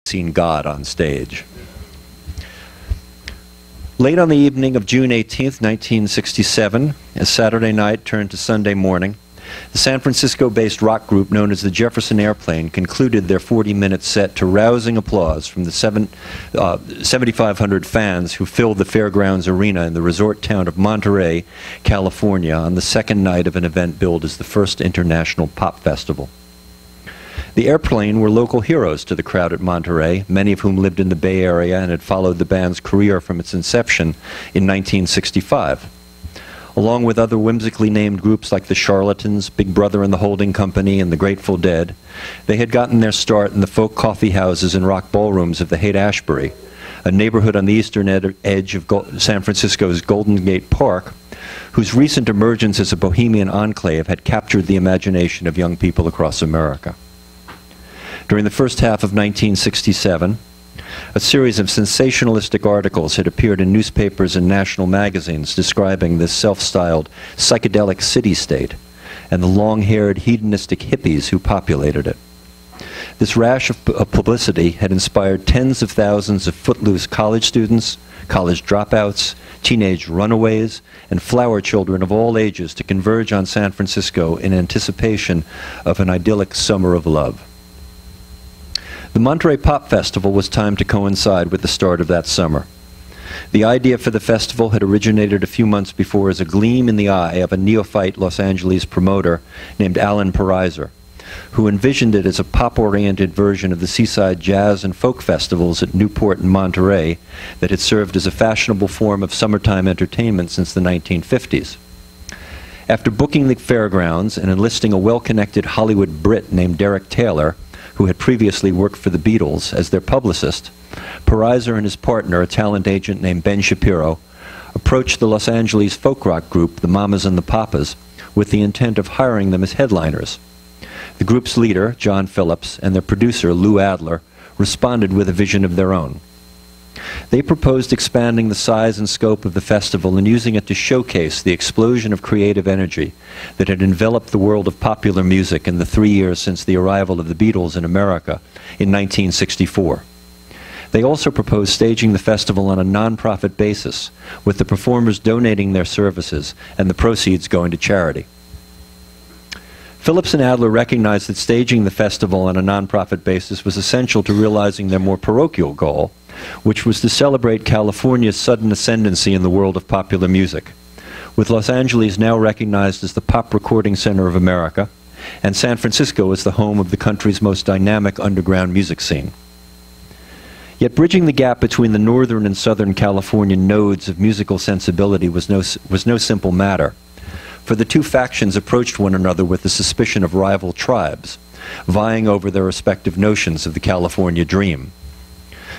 seen God on stage. Late on the evening of June 18th, 1967, as Saturday night turned to Sunday morning, the San Francisco-based rock group known as the Jefferson Airplane concluded their 40-minute set to rousing applause from the 7,500 fans who filled the Fairgrounds Arena in the resort town of Monterey, California, on the second night of an event billed as the first international pop festival. The Airplane were local heroes to the crowd at Monterey, many of whom lived in the Bay Area and had followed the band's career from its inception in 1965. Along with other whimsically named groups like the Charlatans, Big Brother and the Holding Company, and the Grateful Dead, they had gotten their start in the folk coffee houses and rock ballrooms of the Haight-Ashbury, a neighborhood on the eastern edge of San Francisco's Golden Gate Park, whose recent emergence as a bohemian enclave had captured the imagination of young people across America. During the first half of 1967, a series of sensationalistic articles had appeared in newspapers and national magazines describing this self-styled psychedelic city-state and the long-haired hedonistic hippies who populated it. This rash of publicity had inspired tens of thousands of footloose college students, college dropouts, teenage runaways, and flower children of all ages to converge on San Francisco in anticipation of an idyllic summer of love. The Monterey Pop Festival was timed to coincide with the start of that summer. The idea for the festival had originated a few months before as a gleam in the eye of a neophyte Los Angeles promoter named Alan Pariser, who envisioned it as a pop-oriented version of the seaside jazz and folk festivals at Newport and Monterey that had served as a fashionable form of summertime entertainment since the 1950s. After booking the fairgrounds and enlisting a well-connected Hollywood Brit named Derek Taylor, who had previously worked for the Beatles, as their publicist, Pariser and his partner, a talent agent named Ben Shapiro, approached the Los Angeles folk rock group, the Mamas and the Papas, with the intent of hiring them as headliners. The group's leader, John Phillips, and their producer, Lou Adler, responded with a vision of their own. They proposed expanding the size and scope of the festival and using it to showcase the explosion of creative energy that had enveloped the world of popular music in the 3 years since the arrival of the Beatles in America in 1964. They also proposed staging the festival on a non-profit basis, with the performers donating their services and the proceeds going to charity. Phillips and Adler recognized that staging the festival on a non-profit basis was essential to realizing their more parochial goal, which was to celebrate California's sudden ascendancy in the world of popular music, with Los Angeles now recognized as the pop recording center of America, and San Francisco as the home of the country's most dynamic underground music scene. Yet bridging the gap between the northern and southern California nodes of musical sensibility was no simple matter, for the two factions approached one another with the suspicion of rival tribes, vying over their respective notions of the California dream.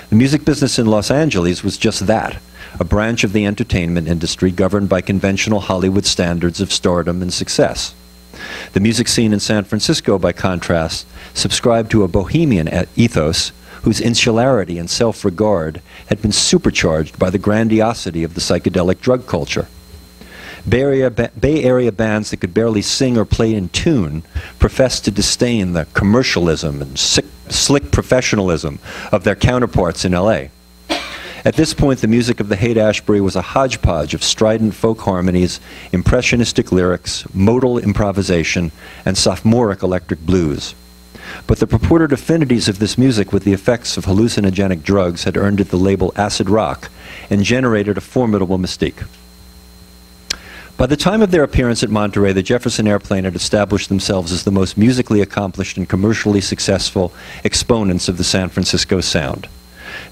The music business in Los Angeles was just that, a branch of the entertainment industry governed by conventional Hollywood standards of stardom and success. The music scene in San Francisco, by contrast, subscribed to a bohemian ethos whose insularity and self-regard had been supercharged by the grandiosity of the psychedelic drug culture. Bay Area bands that could barely sing or play in tune professed to disdain the commercialism and slick professionalism of their counterparts in LA. At this point, the music of the Haight-Ashbury was a hodgepodge of strident folk harmonies, impressionistic lyrics, modal improvisation, and sophomoric electric blues. But the purported affinities of this music with the effects of hallucinogenic drugs had earned it the label acid rock and generated a formidable mystique. By the time of their appearance at Monterey, the Jefferson Airplane had established themselves as the most musically accomplished and commercially successful exponents of the San Francisco sound.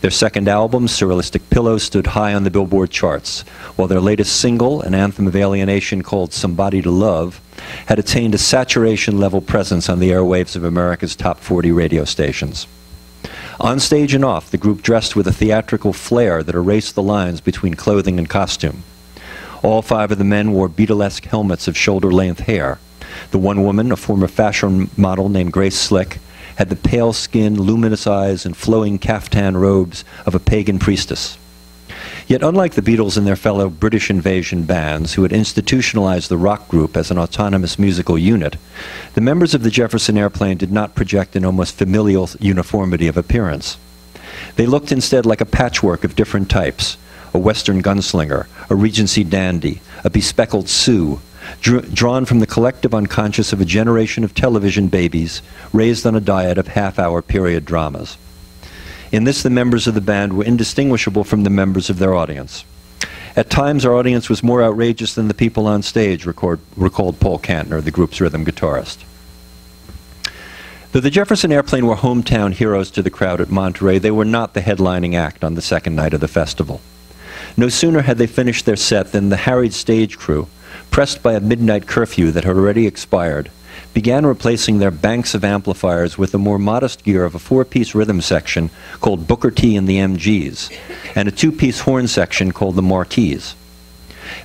Their second album, Surrealistic Pillow, stood high on the Billboard charts, while their latest single, an anthem of alienation called Somebody to Love, had attained a saturation-level presence on the airwaves of America's top 40 radio stations. On stage and off, the group dressed with a theatrical flair that erased the lines between clothing and costume. All five of the men wore Beatlesque helmets of shoulder-length hair. The one woman, a former fashion model named Grace Slick, had the pale skin, luminous eyes, and flowing caftan robes of a pagan priestess. Yet unlike the Beatles and their fellow British invasion bands, who had institutionalized the rock group as an autonomous musical unit, the members of the Jefferson Airplane did not project an almost familial uniformity of appearance. They looked instead like a patchwork of different types: a Western gunslinger, a Regency dandy, a bespectacled Sioux, drawn from the collective unconscious of a generation of television babies raised on a diet of half-hour period dramas. In this, the members of the band were indistinguishable from the members of their audience. At times, our audience was more outrageous than the people on stage, recalled Paul Kantner, the group's rhythm guitarist. Though the Jefferson Airplane were hometown heroes to the crowd at Monterey, they were not the headlining act on the second night of the festival. No sooner had they finished their set than the harried stage crew, pressed by a midnight curfew that had already expired, began replacing their banks of amplifiers with the more modest gear of a four-piece rhythm section called Booker T and the MGs, and a two-piece horn section called the Marquis.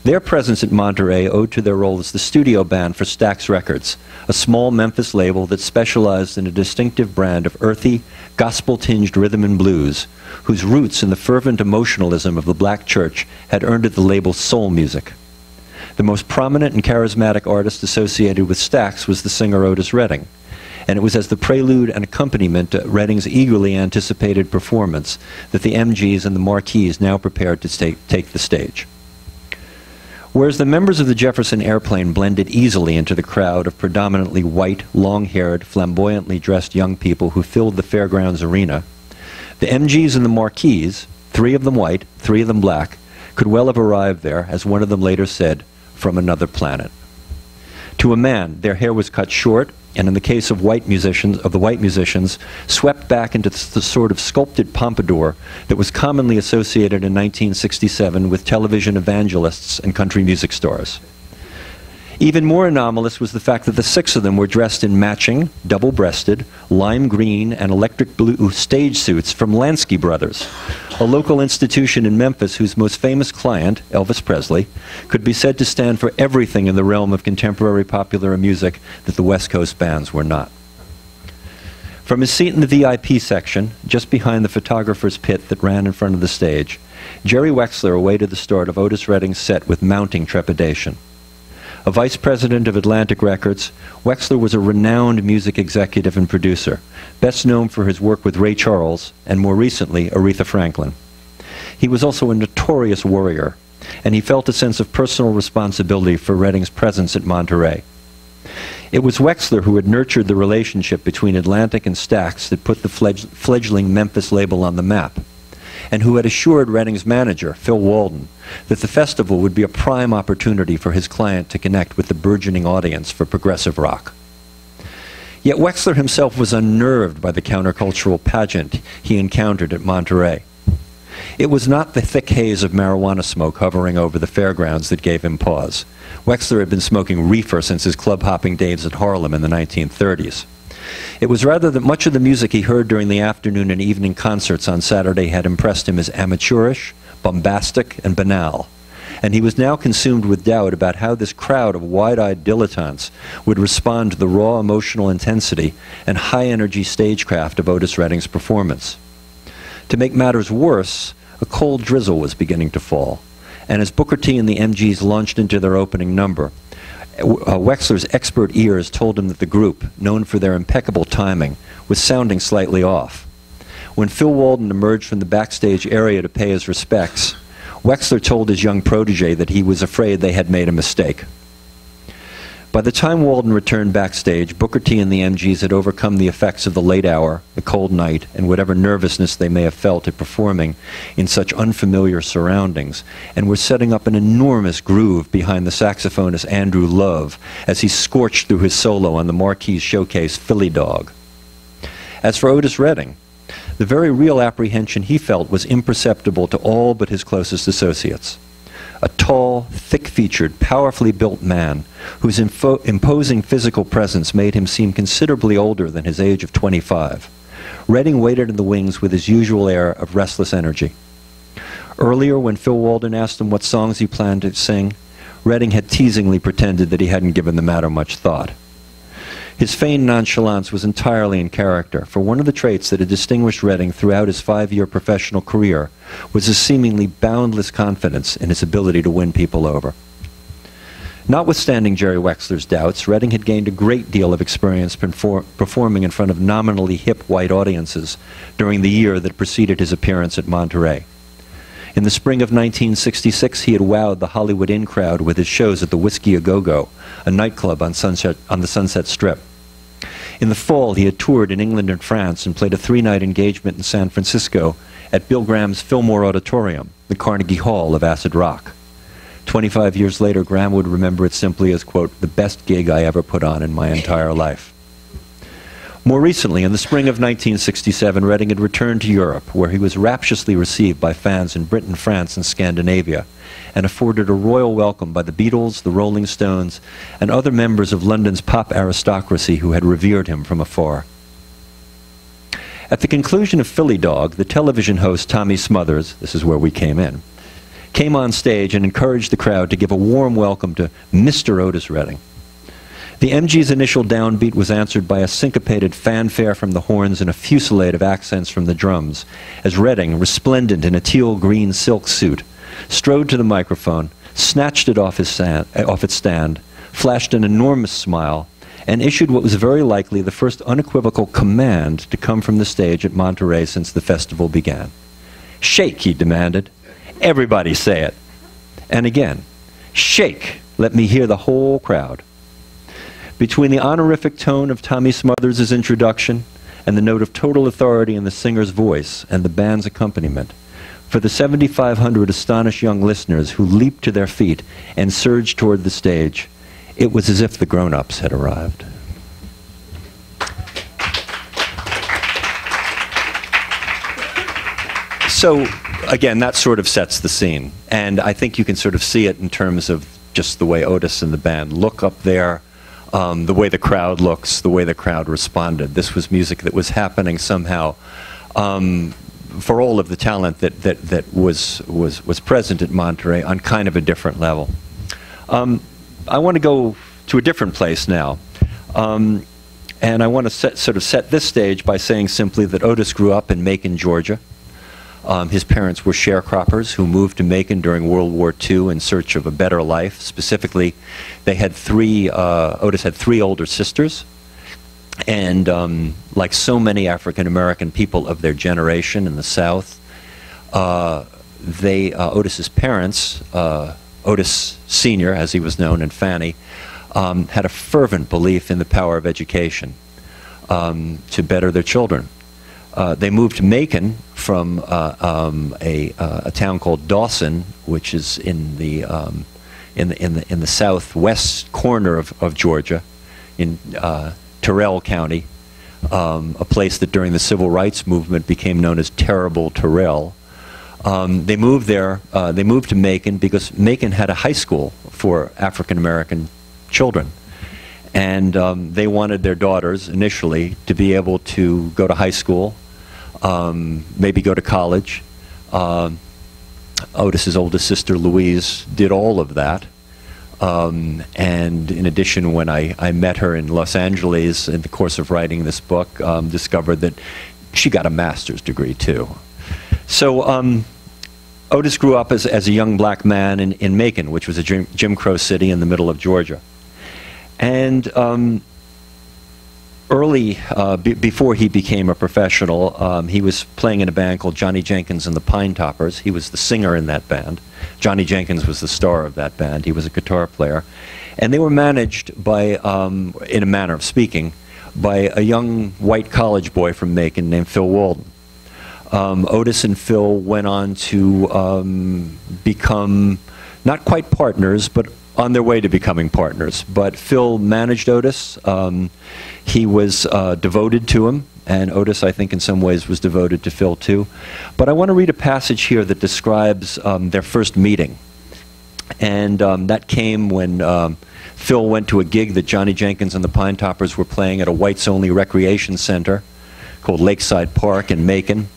Their presence at Monterey owed to their role as the studio band for Stax Records, a small Memphis label that specialized in a distinctive brand of earthy, gospel-tinged rhythm and blues, whose roots in the fervent emotionalism of the black church had earned it the label soul music. The most prominent and charismatic artist associated with Stax was the singer Otis Redding, and it was as the prelude and accompaniment to Redding's eagerly anticipated performance that the MGs and the Marquis now prepared to take the stage. Whereas the members of the Jefferson Airplane blended easily into the crowd of predominantly white, long-haired, flamboyantly dressed young people who filled the fairgrounds arena, the MGs and the Marquis, 3 of them white, 3 of them black, could well have arrived there, as one of them later said, from another planet. To a man, their hair was cut short, and in the case of the white musicians, swept back into the sort of sculpted pompadour that was commonly associated in 1967 with television evangelists and country music stars. Even more anomalous was the fact that the 6 of them were dressed in matching, double-breasted, lime green, and electric blue stage suits from Lansky Brothers, a local institution in Memphis whose most famous client, Elvis Presley, could be said to stand for everything in the realm of contemporary popular music that the West Coast bands were not. From his seat in the VIP section, just behind the photographer's pit that ran in front of the stage, Jerry Wexler awaited the start of Otis Redding's set with mounting trepidation. A vice president of Atlantic Records, Wexler was a renowned music executive and producer, best known for his work with Ray Charles and, more recently, Aretha Franklin. He was also a notorious warrior, and he felt a sense of personal responsibility for Redding's presence at Monterey. It was Wexler who had nurtured the relationship between Atlantic and Stax that put the fledgling Memphis label on the map, and who had assured Redding's manager, Phil Walden, that the festival would be a prime opportunity for his client to connect with the burgeoning audience for progressive rock. Yet Wexler himself was unnerved by the countercultural pageant he encountered at Monterey. It was not the thick haze of marijuana smoke hovering over the fairgrounds that gave him pause. Wexler had been smoking reefer since his club-hopping days at Harlem in the 1930s. It was rather that much of the music he heard during the afternoon and evening concerts on Saturday had impressed him as amateurish, bombastic, and banal, and he was now consumed with doubt about how this crowd of wide-eyed dilettantes would respond to the raw emotional intensity and high-energy stagecraft of Otis Redding's performance. To make matters worse, a cold drizzle was beginning to fall, and as Booker T and the MGs launched into their opening number, Wexler's expert ears told him that the group, known for their impeccable timing, was sounding slightly off. When Phil Walden emerged from the backstage area to pay his respects, Wexler told his young protege that he was afraid they had made a mistake. By the time Walden returned backstage, Booker T and the MGs had overcome the effects of the late hour, the cold night, and whatever nervousness they may have felt at performing in such unfamiliar surroundings, and were setting up an enormous groove behind the saxophonist Andrew Love as he scorched through his solo on the Marquis showcase Philly Dog. As for Otis Redding, the very real apprehension he felt was imperceptible to all but his closest associates. A tall, thick-featured, powerfully built man whose imposing physical presence made him seem considerably older than his age of 25. Redding waited in the wings with his usual air of restless energy. Earlier, when Phil Walden asked him what songs he planned to sing, Redding had teasingly pretended that he hadn't given the matter much thought. His feigned nonchalance was entirely in character, for one of the traits that had distinguished Redding throughout his 5-year professional career was his seemingly boundless confidence in his ability to win people over. Notwithstanding Jerry Wexler's doubts, Redding had gained a great deal of experience performing in front of nominally hip white audiences during the year that preceded his appearance at Monterey. In the spring of 1966, he had wowed the Hollywood in crowd with his shows at the Whiskey A Go-Go, a nightclub on the Sunset Strip. In the fall, he had toured in England and France and played a 3-night engagement in San Francisco at Bill Graham's Fillmore Auditorium, the Carnegie Hall of acid rock. 25 years later, Graham would remember it simply as, quote, the best gig I ever put on in my entire life. More recently, in the spring of 1967, Redding had returned to Europe, where he was rapturously received by fans in Britain, France, and Scandinavia, and afforded a royal welcome by the Beatles, the Rolling Stones, and other members of London's pop aristocracy who had revered him from afar. At the conclusion of Philly Dog, the television host Tommy Smothers, this is where we came in, came on stage and encouraged the crowd to give a warm welcome to Mr. Otis Redding. The MG's initial downbeat was answered by a syncopated fanfare from the horns and a fusillade of accents from the drums, as Redding, resplendent in a teal-green silk suit, strode to the microphone, snatched it off its stand, flashed an enormous smile, and issued what was very likely the first unequivocal command to come from the stage at Monterey since the festival began. "Shake," he demanded. "Everybody say it." And again, "Shake, let me hear the whole crowd." Between the honorific tone of Tommy Smothers' introduction and the note of total authority in the singer's voice and the band's accompaniment, for the 7,500 astonished young listeners who leaped to their feet and surged toward the stage, it was as if the grown-ups had arrived. So, again, that sort of sets the scene. And I think you can sort of see it in terms of just the way Otis and the band look up there, the way the crowd looks, the way the crowd responded. This was music that was happening somehow for all of the talent that was present at Monterey on kind of a different level. I want to go to a different place now. And I want to sort of set this stage by saying simply that Otis grew up in Macon, Georgia. His parents were sharecroppers who moved to Macon during World War II in search of a better life. Specifically, they had Otis had 3 older sisters. And like so many African-American people of their generation in the South, Otis's parents, Otis Sr., as he was known, and Fanny, had a fervent belief in the power of education to better their children. They moved to Macon from a town called Dawson, which is in the southwest corner of Georgia, in Terrell County, a place that during the Civil Rights Movement became known as Terrible Terrell. They moved there. They moved to Macon because Macon had a high school for African American children. And they wanted their daughters initially to be able to go to high school, maybe go to college. Otis's oldest sister, Louise, did all of that. And in addition, when I met her in Los Angeles in the course of writing this book, discovered that she got a master's degree too. So Otis grew up as a young black man in Macon, which was a Jim Crow city in the middle of Georgia. And before he became a professional, he was playing in a band called Johnny Jenkins and the Pine Toppers. He was the singer in that band. Johnny Jenkins was the star of that band. He was a guitar player. And they were managed by, in a manner of speaking, by a young white college boy from Macon named Phil Walden. Otis and Phil went on to become not quite partners, but on their way to becoming partners. But Phil managed Otis. He was devoted to him, and Otis, I think, in some ways was devoted to Phil too. But I want to read a passage here that describes their first meeting. And that came when Phil went to a gig that Johnny Jenkins and the Pine Toppers were playing at a whites-only recreation center called Lakeside Park in Macon.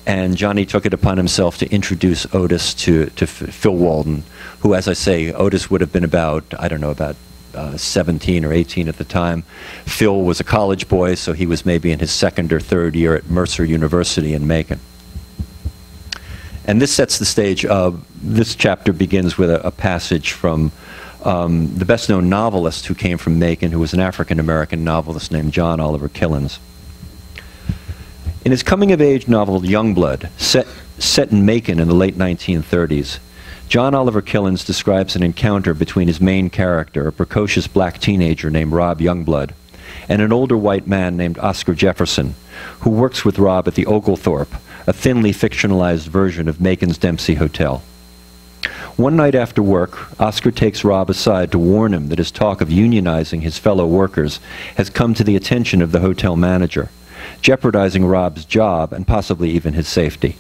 And Johnny took it upon himself to introduce Otis to Phil Walden, who, as I say, Otis would have been about, I don't know, about 17 or 18 at the time. Phil was a college boy, so he was maybe in his second or third year at Mercer University in Macon. And this sets the stage. This chapter begins with a passage from the best-known novelist who came from Macon, who was an African-American novelist named John Oliver Killens. In his coming-of-age novel, Youngblood, set in Macon in the late 1930s, John Oliver Killens describes an encounter between his main character, a precocious black teenager named Rob Youngblood, and an older white man named Oscar Jefferson, who works with Rob at the Oglethorpe, a thinly fictionalized version of Macon's Dempsey Hotel. One night after work, Oscar takes Rob aside to warn him that his talk of unionizing his fellow workers has come to the attention of the hotel manager, jeopardizing Rob's job and possibly even his safety.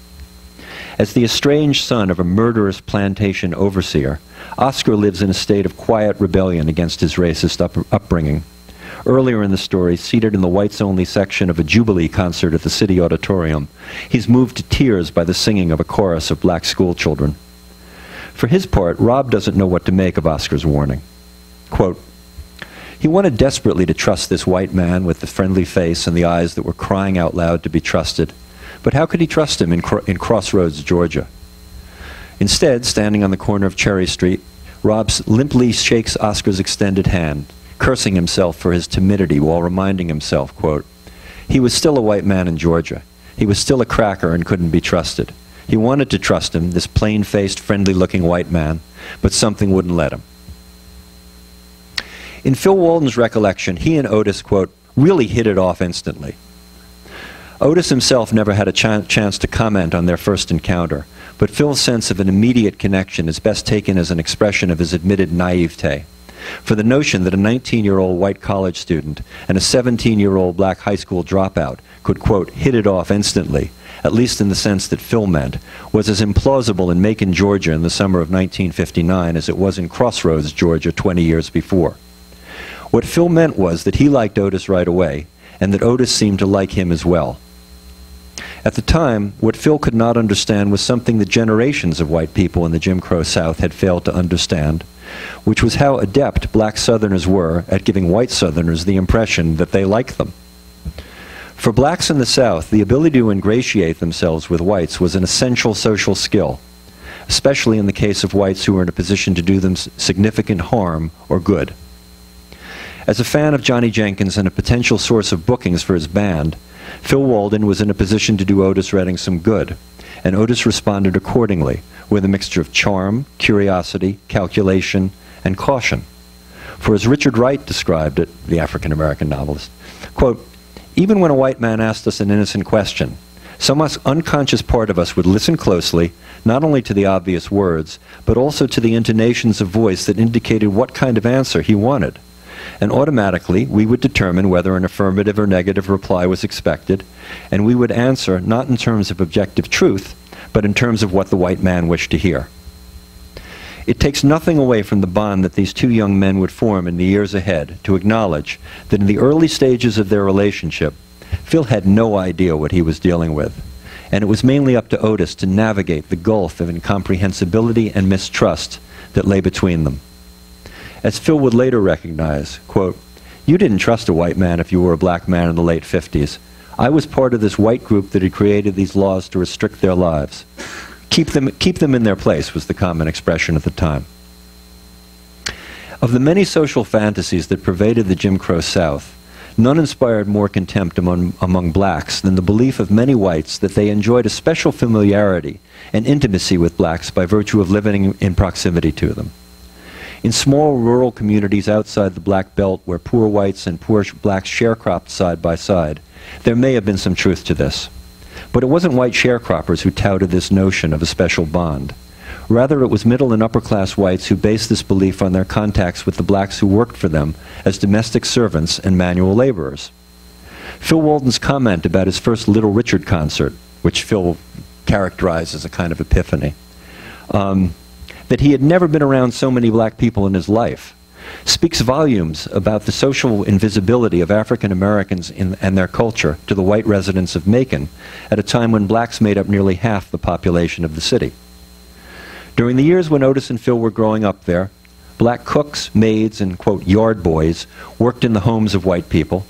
As the estranged son of a murderous plantation overseer, Oscar lives in a state of quiet rebellion against his racist upbringing. Earlier in the story, seated in the whites-only section of a Jubilee concert at the City Auditorium, he's moved to tears by the singing of a chorus of black schoolchildren. For his part, Rob doesn't know what to make of Oscar's warning. Quote, "He wanted desperately to trust this white man with the friendly face and the eyes that were crying out loud to be trusted. But how could he trust him in Crossroads, Georgia? Instead, standing on the corner of Cherry Street, Rob limply shakes Oscar's extended hand, cursing himself for his timidity while reminding himself, quote, he was still a white man in Georgia. He was still a cracker and couldn't be trusted. He wanted to trust him, this plain-faced, friendly-looking white man, but something wouldn't let him." In Phil Walden's recollection, he and Otis, quote, really hit it off instantly. Otis himself never had a chance to comment on their first encounter, but Phil's sense of an immediate connection is best taken as an expression of his admitted naivete. For the notion that a 19-year-old white college student and a 17-year-old black high school dropout could, quote, hit it off instantly, at least in the sense that Phil meant, was as implausible in Macon, Georgia in the summer of 1959 as it was in Crossroads, Georgia 20 years before. What Phil meant was that he liked Otis right away, and that Otis seemed to like him as well. At the time, what Phil could not understand was something that generations of white people in the Jim Crow South had failed to understand, which was how adept black Southerners were at giving white Southerners the impression that they liked them. For blacks in the South, the ability to ingratiate themselves with whites was an essential social skill, especially in the case of whites who were in a position to do them significant harm or good. As a fan of Johnny Jenkins and a potential source of bookings for his band, Phil Walden was in a position to do Otis Redding some good, and Otis responded accordingly, with a mixture of charm, curiosity, calculation, and caution. For as Richard Wright described it, the African-American novelist, quote, "Even when a white man asked us an innocent question, some unconscious part of us would listen closely, not only to the obvious words, but also to the intonations of voice that indicated what kind of answer he wanted. And automatically, we would determine whether an affirmative or negative reply was expected, and we would answer not in terms of objective truth, but in terms of what the white man wished to hear." It takes nothing away from the bond that these two young men would form in the years ahead to acknowledge that in the early stages of their relationship, Phil had no idea what he was dealing with, and it was mainly up to Otis to navigate the gulf of incomprehensibility and mistrust that lay between them. As Phil would later recognize, quote, "You didn't trust a white man if you were a black man in the late 50s. I was part of this white group that had created these laws to restrict their lives. Keep them in their place," was the common expression at the time. Of the many social fantasies that pervaded the Jim Crow South, none inspired more contempt among blacks than the belief of many whites that they enjoyed a special familiarity and intimacy with blacks by virtue of living in proximity to them. In small rural communities outside the Black Belt where poor whites and poor blacks sharecropped side by side, there may have been some truth to this. But it wasn't white sharecroppers who touted this notion of a special bond. Rather, it was middle and upper class whites who based this belief on their contacts with the blacks who worked for them as domestic servants and manual laborers. Phil Walden's comment about his first Little Richard concert, which Phil characterized as a kind of epiphany, that he had never been around so many black people in his life, speaks volumes about the social invisibility of African Americans and their culture to the white residents of Macon at a time when blacks made up nearly half the population of the city. During the years when Otis and Phil were growing up there, black cooks, maids, and, quote, yard boys worked in the homes of white people.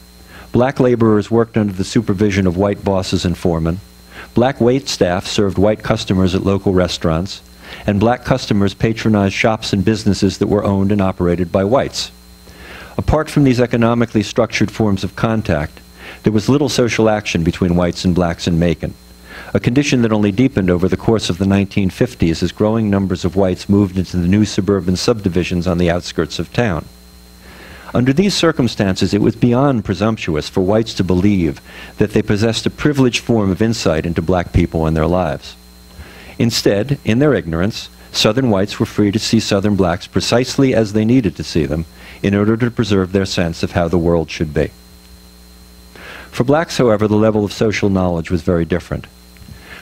Black laborers worked under the supervision of white bosses and foremen. Black wait staff served white customers at local restaurants. and black customers patronized shops and businesses that were owned and operated by whites. Apart from these economically structured forms of contact, there was little social action between whites and blacks in Macon, a condition that only deepened over the course of the 1950s as growing numbers of whites moved into the new suburban subdivisions on the outskirts of town. Under these circumstances, it was beyond presumptuous for whites to believe that they possessed a privileged form of insight into black people and their lives. Instead, in their ignorance, Southern whites were free to see Southern blacks precisely as they needed to see them in order to preserve their sense of how the world should be. For blacks, however, the level of social knowledge was very different.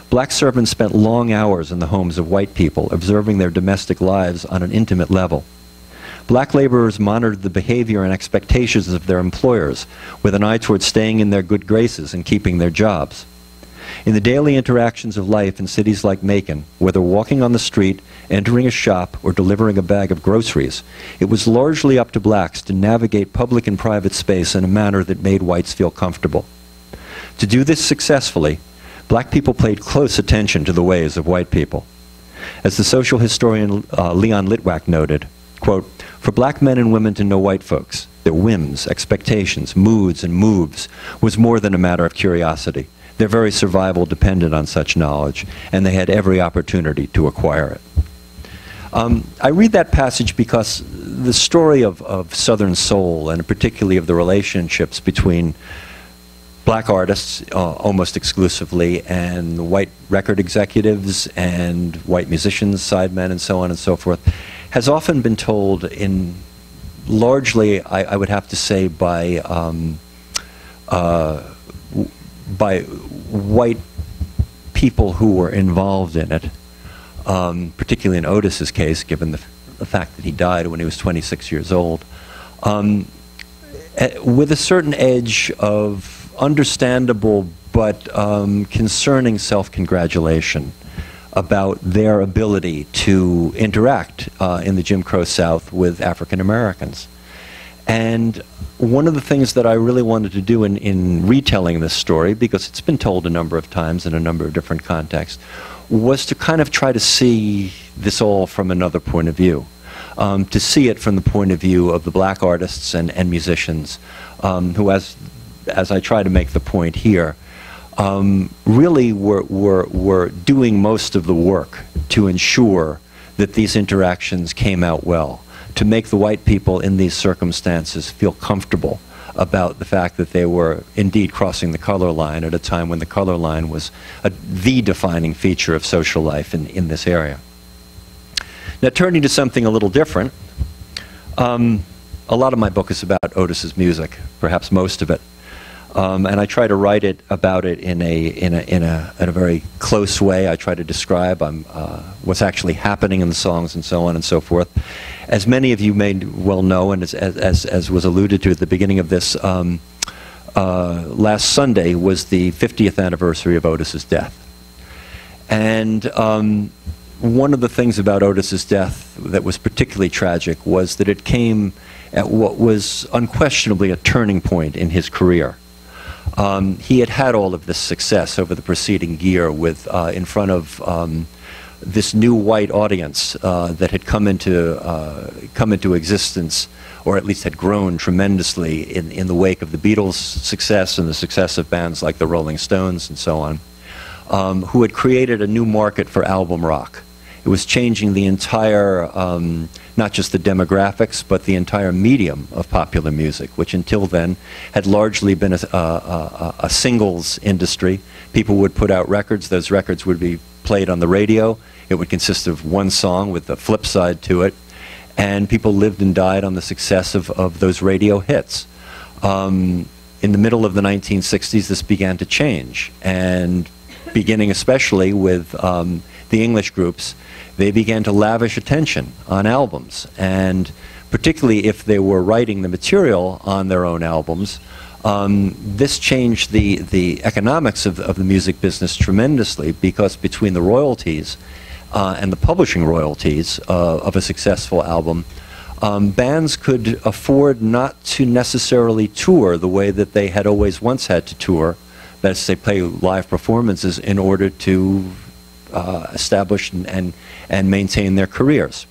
Black servants spent long hours in the homes of white people, observing their domestic lives on an intimate level. Black laborers monitored the behavior and expectations of their employers, with an eye toward staying in their good graces and keeping their jobs. In the daily interactions of life in cities like Macon, whether walking on the street, entering a shop, or delivering a bag of groceries, it was largely up to blacks to navigate public and private space in a manner that made whites feel comfortable. To do this successfully, black people paid close attention to the ways of white people. As the social historian Leon Litwack noted, quote, "For black men and women to know white folks, their whims, expectations, moods, and moves was more than a matter of curiosity. Their very survival depended on such knowledge, and they had every opportunity to acquire it." I read that passage because the story of Southern soul, and particularly of the relationships between black artists, almost exclusively, and white record executives and white musicians, sidemen, and so on and so forth, has often been told in largely, I would have to say, by white people who were involved in it, particularly in Otis's case, given the fact that he died when he was 26 years old, with a certain edge of understandable but concerning self-congratulation about their ability to interact in the Jim Crow South with African Americans. And one of the things that I really wanted to do in retelling this story, because it's been told a number of times in a number of different contexts, was to kind of try to see this all from another point of view. To see it from the point of view of the black artists and musicians who, as I try to make the point here, really were doing most of the work to ensure that these interactions came out well, to make the white people in these circumstances feel comfortable about the fact that they were indeed crossing the color line at a time when the color line was the defining feature of social life in this area. Now, turning to something a little different, a lot of my book is about Otis's music, perhaps most of it. And I try to write about it in a very close way. I try to describe what's actually happening in the songs and so on and so forth. As many of you may well know, and as was alluded to at the beginning of this, last Sunday was the 50th anniversary of Otis's death. And one of the things about Otis's death that was particularly tragic was that it came at what was unquestionably a turning point in his career. He had had all of this success over the preceding year with in front of this new white audience that had come into existence, or at least had grown tremendously in the wake of the Beatles' success and the success of bands like the Rolling Stones and so on, who had created a new market for album rock. It was changing the entire, not just the demographics, but the entire medium of popular music, which until then had largely been a singles industry. People would put out records. Those records would be played on the radio. It would consist of one song with a flip side to it. And people lived and died on the success of those radio hits. In the middle of the 1960s, this began to change. And beginning especially with the English groups, they began to lavish attention on albums, and particularly if they were writing the material on their own albums, this changed the economics of the music business tremendously, because between the royalties and the publishing royalties of a successful album, bands could afford not to necessarily tour the way that they had always once had to tour. That is, they play live performances in order to establish and maintain their careers.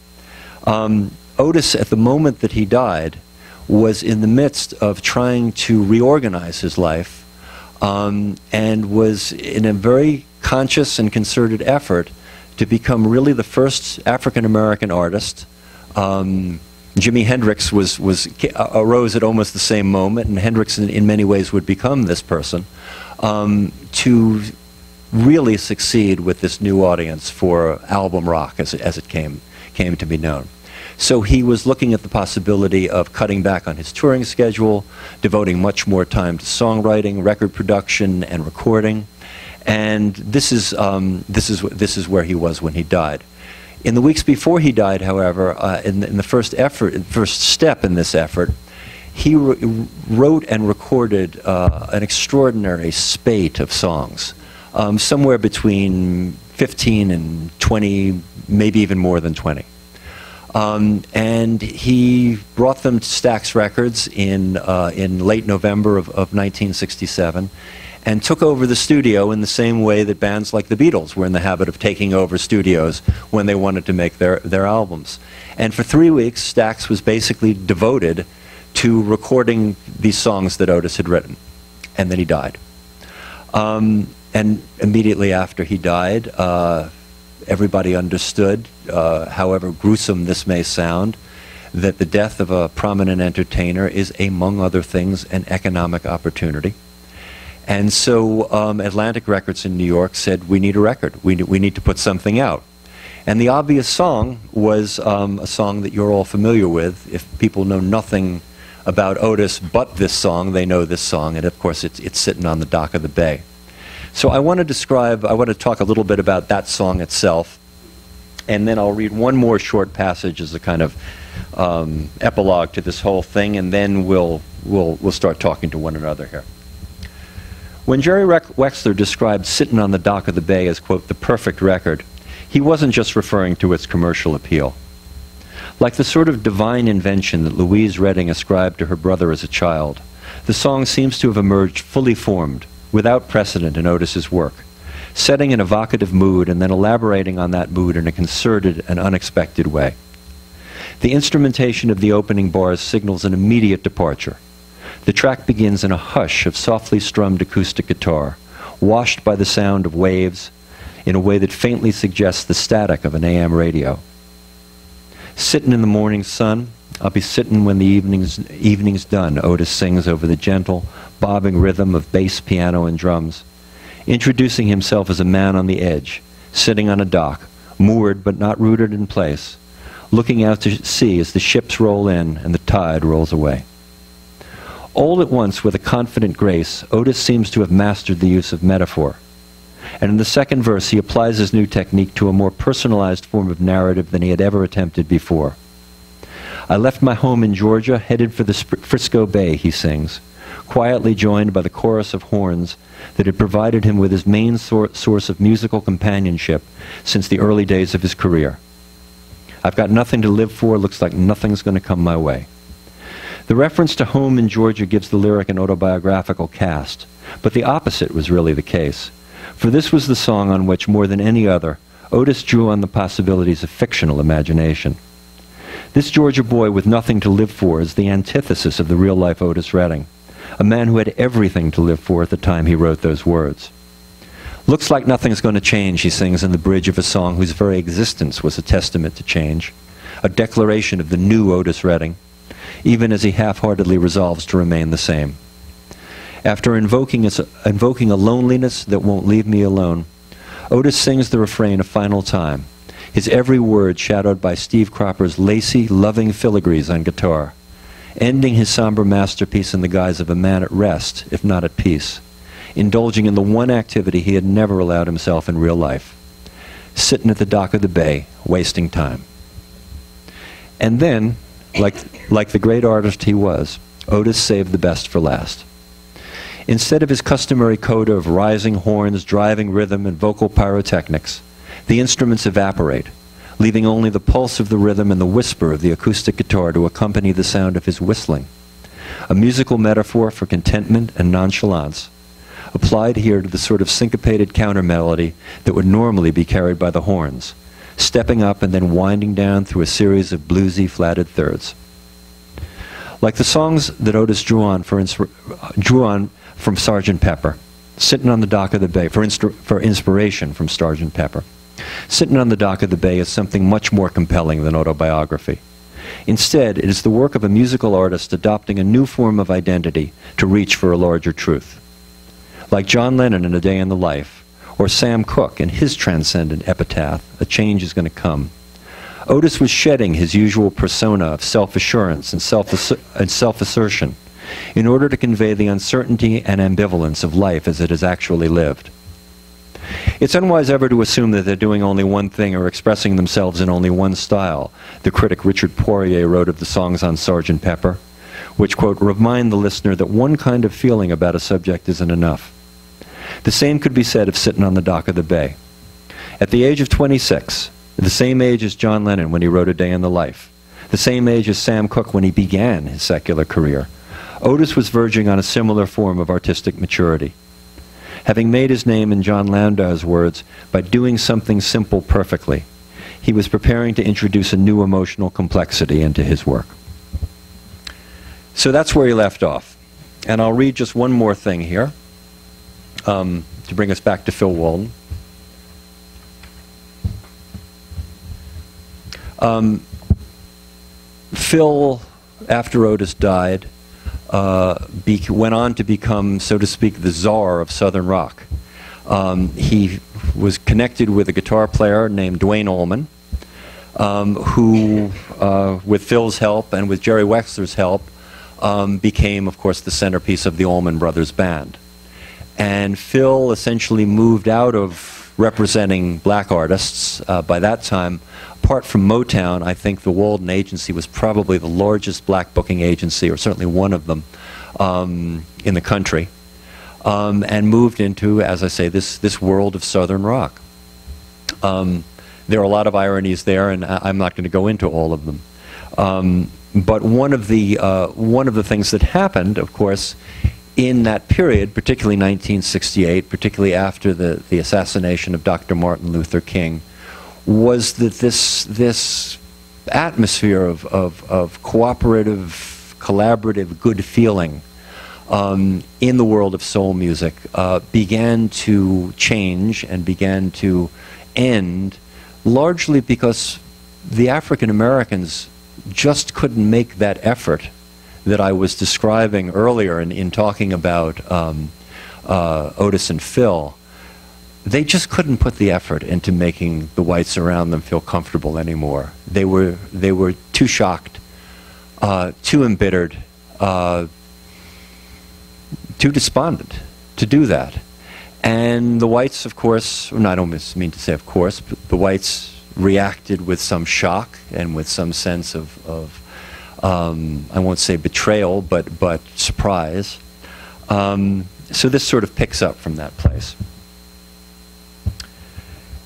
Otis, at the moment that he died, was in the midst of trying to reorganize his life, and was in a very conscious and concerted effort to become really the first African-American artist. Jimi Hendrix arose at almost the same moment, and Hendrix in many ways would become this person, to really succeed with this new audience for album rock as it came to be known. So he was looking at the possibility of cutting back on his touring schedule, devoting much more time to songwriting, record production, and recording. And this is where he was when he died. In the weeks before he died, however, in the first step in this effort, he wrote and recorded an extraordinary spate of songs, somewhere between 15 and 20, maybe even more than 20. And he brought them to Stax Records in late November of 1967, and took over the studio in the same way that bands like the Beatles were in the habit of taking over studios when they wanted to make their albums. And for 3 weeks, Stax was basically devoted to recording these songs that Otis had written. And then he died. And immediately after he died, everybody understood, however gruesome this may sound, that the death of a prominent entertainer is, among other things, an economic opportunity. And so Atlantic Records in New York said, we need a record. We need to put something out. And the obvious song was a song that you're all familiar with. If people know nothing about Otis but this song, they know this song. And of course, it's Sitting on the Dock of the Bay. So I want to talk a little bit about that song itself. And then I'll read one more short passage as a kind of epilogue to this whole thing. And then we'll start talking to one another here. When Jerry Wexler described Sitting on the Dock of the Bay as, quote, the perfect record, he wasn't just referring to its commercial appeal. Like the sort of divine invention that Louise Redding ascribed to her brother as a child, the song seems to have emerged fully formed, without precedent in Otis's work, setting an evocative mood and then elaborating on that mood in a concerted and unexpected way. The instrumentation of the opening bars signals an immediate departure. The track begins in a hush of softly strummed acoustic guitar, washed by the sound of waves in a way that faintly suggests the static of an AM radio. Sitting in the morning sun, I'll be sitting when the evening's done, Otis sings over the gentle, bobbing rhythm of bass, piano, and drums, introducing himself as a man on the edge, sitting on a dock, moored but not rooted in place, looking out to sea as the ships roll in and the tide rolls away. All at once, with a confident grace, Otis seems to have mastered the use of metaphor. And in the second verse, he applies his new technique to a more personalized form of narrative than he had ever attempted before. I left my home in Georgia, headed for the Frisco Bay, he sings, quietly joined by the chorus of horns that had provided him with his main source of musical companionship since the early days of his career. I've got nothing to live for, looks like nothing's going to come my way. The reference to home in Georgia gives the lyric an autobiographical cast, but the opposite was really the case. For this was the song on which, more than any other, Otis drew on the possibilities of fictional imagination. This Georgia boy with nothing to live for is the antithesis of the real-life Otis Redding, a man who had everything to live for at the time he wrote those words. Looks like nothing's going to change, he sings in the bridge of a song whose very existence was a testament to change, a declaration of the new Otis Redding, even as he half-heartedly resolves to remain the same. After invoking a loneliness that won't leave me alone, Otis sings the refrain a final time, his every word shadowed by Steve Cropper's lacy, loving filigrees on guitar, ending his somber masterpiece in the guise of a man at rest, if not at peace, indulging in the one activity he had never allowed himself in real life, sitting at the dock of the bay, wasting time. And then, like the great artist he was, Otis saved the best for last. Instead of his customary coda of rising horns, driving rhythm, and vocal pyrotechnics, the instruments evaporate, leaving only the pulse of the rhythm and the whisper of the acoustic guitar to accompany the sound of his whistling. A musical metaphor for contentment and nonchalance, applied here to the sort of syncopated counter melody that would normally be carried by the horns, stepping up and then winding down through a series of bluesy flatted thirds. Like the songs that Otis drew on from Sgt. Pepper, Sitting on the Dock of the Bay, for inspiration from Sgt. Pepper. Sitting on the Dock of the Bay is something much more compelling than autobiography. Instead, it is the work of a musical artist adopting a new form of identity to reach for a larger truth. Like John Lennon in A Day in the Life, or Sam Cooke in his transcendent epitaph, A Change is Going to Come, Otis was shedding his usual persona of self-assurance and self-assertion in order to convey the uncertainty and ambivalence of life as it is actually lived. It's unwise ever to assume that they're doing only one thing or expressing themselves in only one style, the critic Richard Poirier wrote of the songs on Sgt. Pepper, which, quote, remind the listener that one kind of feeling about a subject isn't enough. The same could be said of Sitting on the Dock of the Bay. At the age of 26, the same age as John Lennon when he wrote A Day in the Life, the same age as Sam Cooke when he began his secular career, Otis was verging on a similar form of artistic maturity. Having made his name, in John Landau's words, by doing something simple perfectly, he was preparing to introduce a new emotional complexity into his work. So that's where he left off. And I'll read just one more thing here to bring us back to Phil Walden. Phil, after Otis died, went on to become, so to speak, the czar of Southern rock. He was connected with a guitar player named Duane Allman, who, with Phil's help and with Jerry Wexler's help, became, of course, the centerpiece of the Allman Brothers Band. And Phil essentially moved out of representing black artists. By that time, apart from Motown, I think the Walden Agency was probably the largest black booking agency, or certainly one of them, in the country, and moved into, as I say, this world of Southern rock. There are a lot of ironies there, and I'm not going to go into all of them. But one of the things that happened, of course, in that period, particularly 1968, particularly after the assassination of Dr. Martin Luther King, was that this atmosphere of cooperative, collaborative, good feeling in the world of soul music began to change and began to end, largely because the African Americans just couldn't make that effort that I was describing earlier in talking about Otis and Phil. They just couldn't put the effort into making the whites around them feel comfortable anymore. They were too shocked, too embittered, too despondent to do that. And the whites, of course, and I don't mean to say of course, but the whites reacted with some shock and with some sense of I won't say betrayal, but surprise. So this sort of picks up from that place.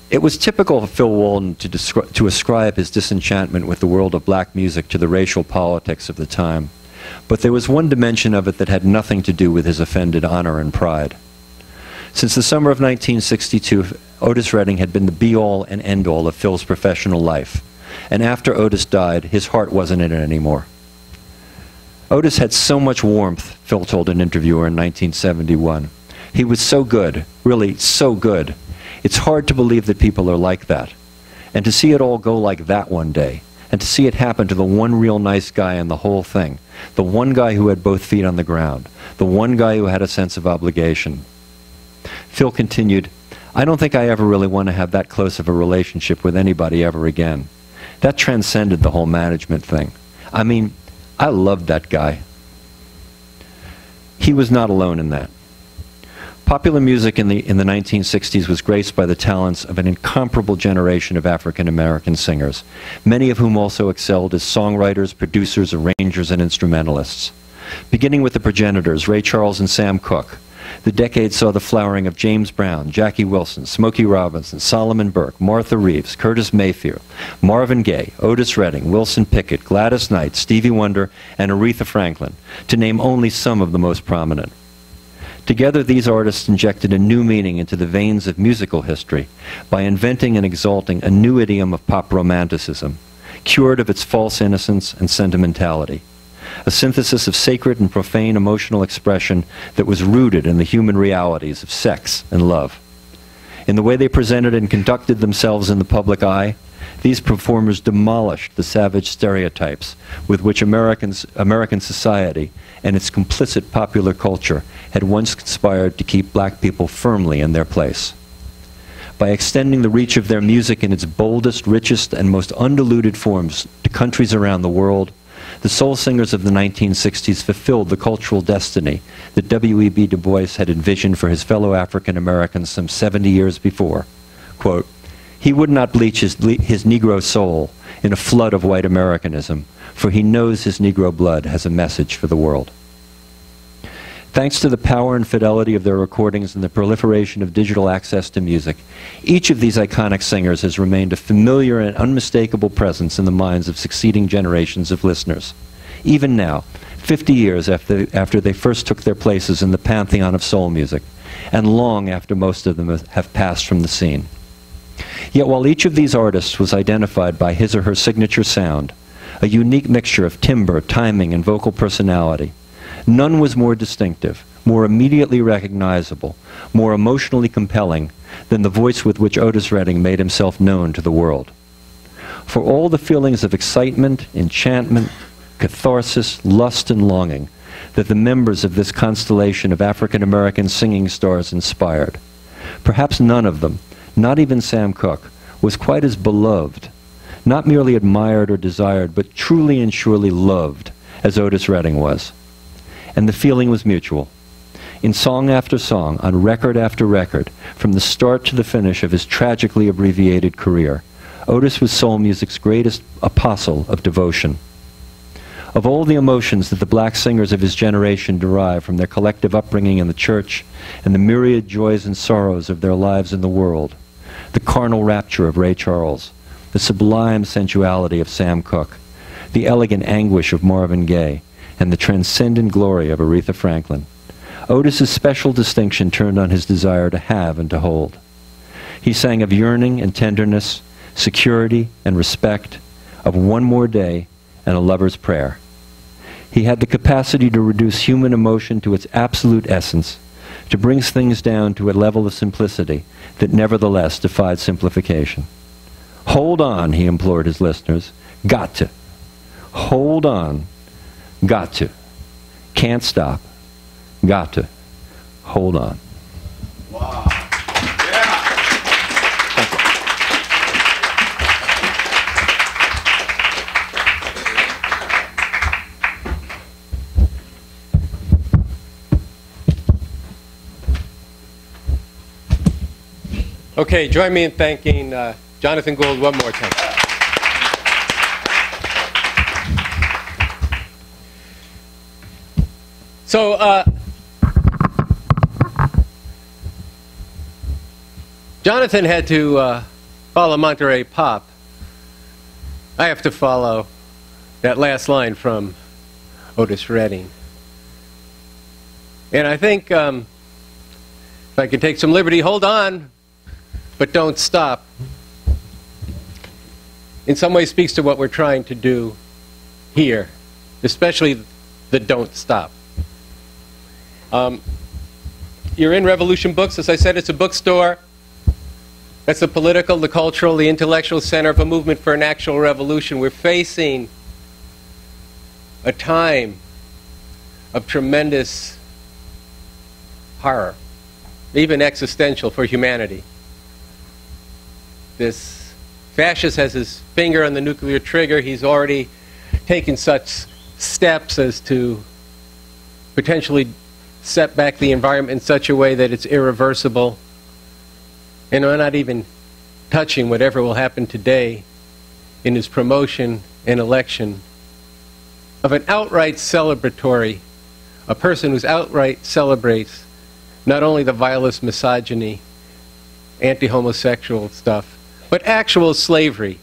It was typical of Phil Walden to ascribe his disenchantment with the world of black music to the racial politics of the time. But there was one dimension of it that had nothing to do with his offended honor and pride. Since the summer of 1962, Otis Redding had been the be-all and end-all of Phil's professional life. And after Otis died, his heart wasn't in it anymore. Otis had so much warmth, Phil told an interviewer in 1971. He was so good, really so good. It's hard to believe that people are like that. And to see it all go like that one day, and to see it happen to the one real nice guy in the whole thing, the one guy who had both feet on the ground, the one guy who had a sense of obligation. Phil continued, I don't think I ever really want to have that close of a relationship with anybody ever again. That transcended the whole management thing. I mean, I loved that guy. He was not alone in that. Popular music in the 1960s was graced by the talents of an incomparable generation of African American singers, many of whom also excelled as songwriters, producers, arrangers, and instrumentalists. Beginning with the progenitors, Ray Charles and Sam Cooke, the decade saw the flowering of James Brown, Jackie Wilson, Smokey Robinson, Solomon Burke, Martha Reeves, Curtis Mayfield, Marvin Gaye, Otis Redding, Wilson Pickett, Gladys Knight, Stevie Wonder, and Aretha Franklin, to name only some of the most prominent. Together, these artists injected a new meaning into the veins of musical history by inventing and exalting a new idiom of pop romanticism, cured of its false innocence and sentimentality, a synthesis of sacred and profane emotional expression that was rooted in the human realities of sex and love. In the way they presented and conducted themselves in the public eye, these performers demolished the savage stereotypes with which American society and its complicit popular culture had once conspired to keep black people firmly in their place. By extending the reach of their music in its boldest, richest, and most undiluted forms to countries around the world, the soul singers of the 1960s fulfilled the cultural destiny that W.E.B. Du Bois had envisioned for his fellow African Americans some 70 years before. Quote, "He would not bleach his Negro soul in a flood of white Americanism, for he knows his Negro blood has a message for the world." Thanks to the power and fidelity of their recordings and the proliferation of digital access to music, each of these iconic singers has remained a familiar and unmistakable presence in the minds of succeeding generations of listeners. Even now, 50 years after they first took their places in the pantheon of soul music, and long after most of them have passed from the scene. Yet while each of these artists was identified by his or her signature sound, a unique mixture of timbre, timing, and vocal personality, none was more distinctive, more immediately recognizable, more emotionally compelling than the voice with which Otis Redding made himself known to the world. For all the feelings of excitement, enchantment, catharsis, lust, and longing that the members of this constellation of African American singing stars inspired, perhaps none of them, not even Sam Cooke, was quite as beloved, not merely admired or desired, but truly and surely loved as Otis Redding was. And the feeling was mutual. In song after song, on record after record, from the start to the finish of his tragically abbreviated career, Otis was soul music's greatest apostle of devotion. Of all the emotions that the black singers of his generation derived from their collective upbringing in the church and the myriad joys and sorrows of their lives in the world, the carnal rapture of Ray Charles, the sublime sensuality of Sam Cooke, the elegant anguish of Marvin Gaye, and the transcendent glory of Aretha Franklin, Otis's special distinction turned on his desire to have and to hold. He sang of yearning and tenderness, security and respect, of one more day and a lover's prayer. He had the capacity to reduce human emotion to its absolute essence, to bring things down to a level of simplicity that nevertheless defied simplification. "Hold on," he implored his listeners. "Got to. Hold on. Got to. Can't stop. Got to. Hold on." Wow. Yeah. Okay, join me in thanking Jonathan Gould one more time. So, Jonathan had to follow Monterey Pop. I have to follow that last line from Otis Redding. And I think, if I can take some liberty, hold on, but don't stop, in some ways speaks to what we're trying to do here, especially the don't stop. You're in Revolution Books. As I said, it's a bookstore. That's the political, the cultural, the intellectual center of a movement for an actual revolution. We're facing a time of tremendous horror, even existential for humanity. This fascist has his finger on the nuclear trigger. He's already taken such steps as to potentially set back the environment in such a way that it's irreversible. And we're not even touching whatever will happen today in his promotion and election of an outright celebratory, a person who's outright celebrates not only the vilest misogyny, anti-homosexual stuff, but actual slavery,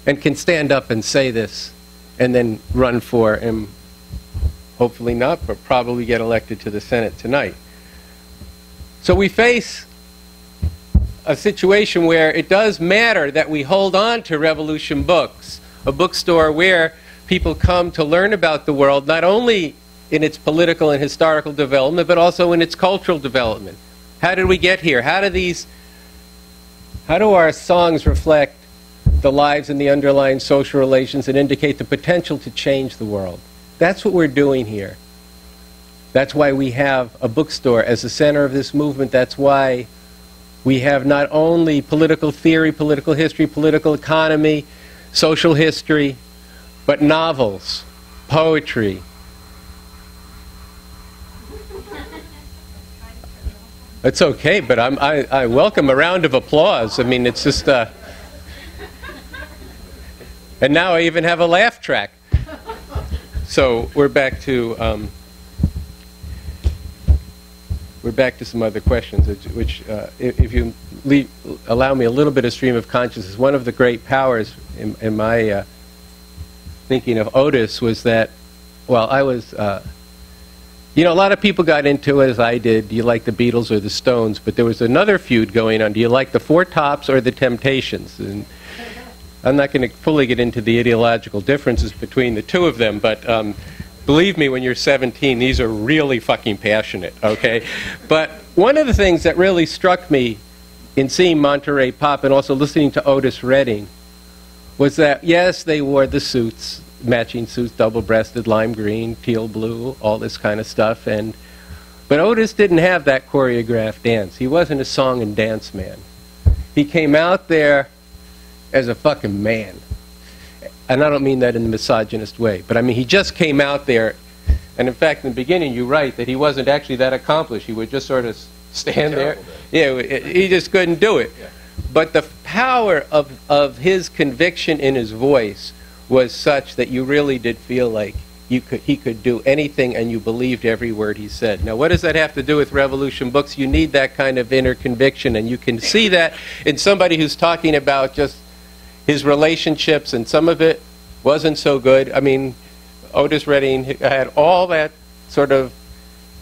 and can stand up and say this and then run for, and hopefully not, but probably get elected to the Senate tonight. So we face a situation where it does matter that we hold on to Revolution Books, a bookstore where people come to learn about the world, not only in its political and historical development, but also in its cultural development. How did we get here? How do our songs reflect the lives and the underlying social relations and indicate the potential to change the world? That's what we're doing here. That's why we have a bookstore as the center of this movement. That's why we have not only political theory, political history, political economy, social history, but novels, poetry. It's okay, but I welcome a round of applause. I mean, it's just... and now I even have a laugh track. So we're back to some other questions, which if you allow me a little bit of stream of consciousness, one of the great powers in my thinking of Otis was that, well, I was, you know, a lot of people got into it, as I did, do you like the Beatles or the Stones? But there was another feud going on, do you like the Four Tops or the Temptations? And I'm not going to fully get into the ideological differences between the two of them, but believe me, when you're 17, these are really fucking passionate, okay? But one of the things that really struck me in seeing Monterey Pop and also listening to Otis Redding was that, yes, they wore the suits, matching suits, double-breasted, lime green, teal blue, all this kind of stuff, but Otis didn't have that choreographed dance. He wasn't a song and dance man. He came out there as a fucking man. And I don't mean that in a misogynist way, but I mean he just came out there, and in fact in the beginning you write that he wasn't actually that accomplished. He would just sort of stand there. Yeah, he just couldn't do it. Yeah. But the power of his conviction in his voice was such that you really did feel like he could do anything, and you believed every word he said. Now, what does that have to do with Revolution Books? You need that kind of inner conviction, and you can see that in somebody who's talking about just his relationships, and some of it wasn't so good. I mean, Otis Redding had all that sort of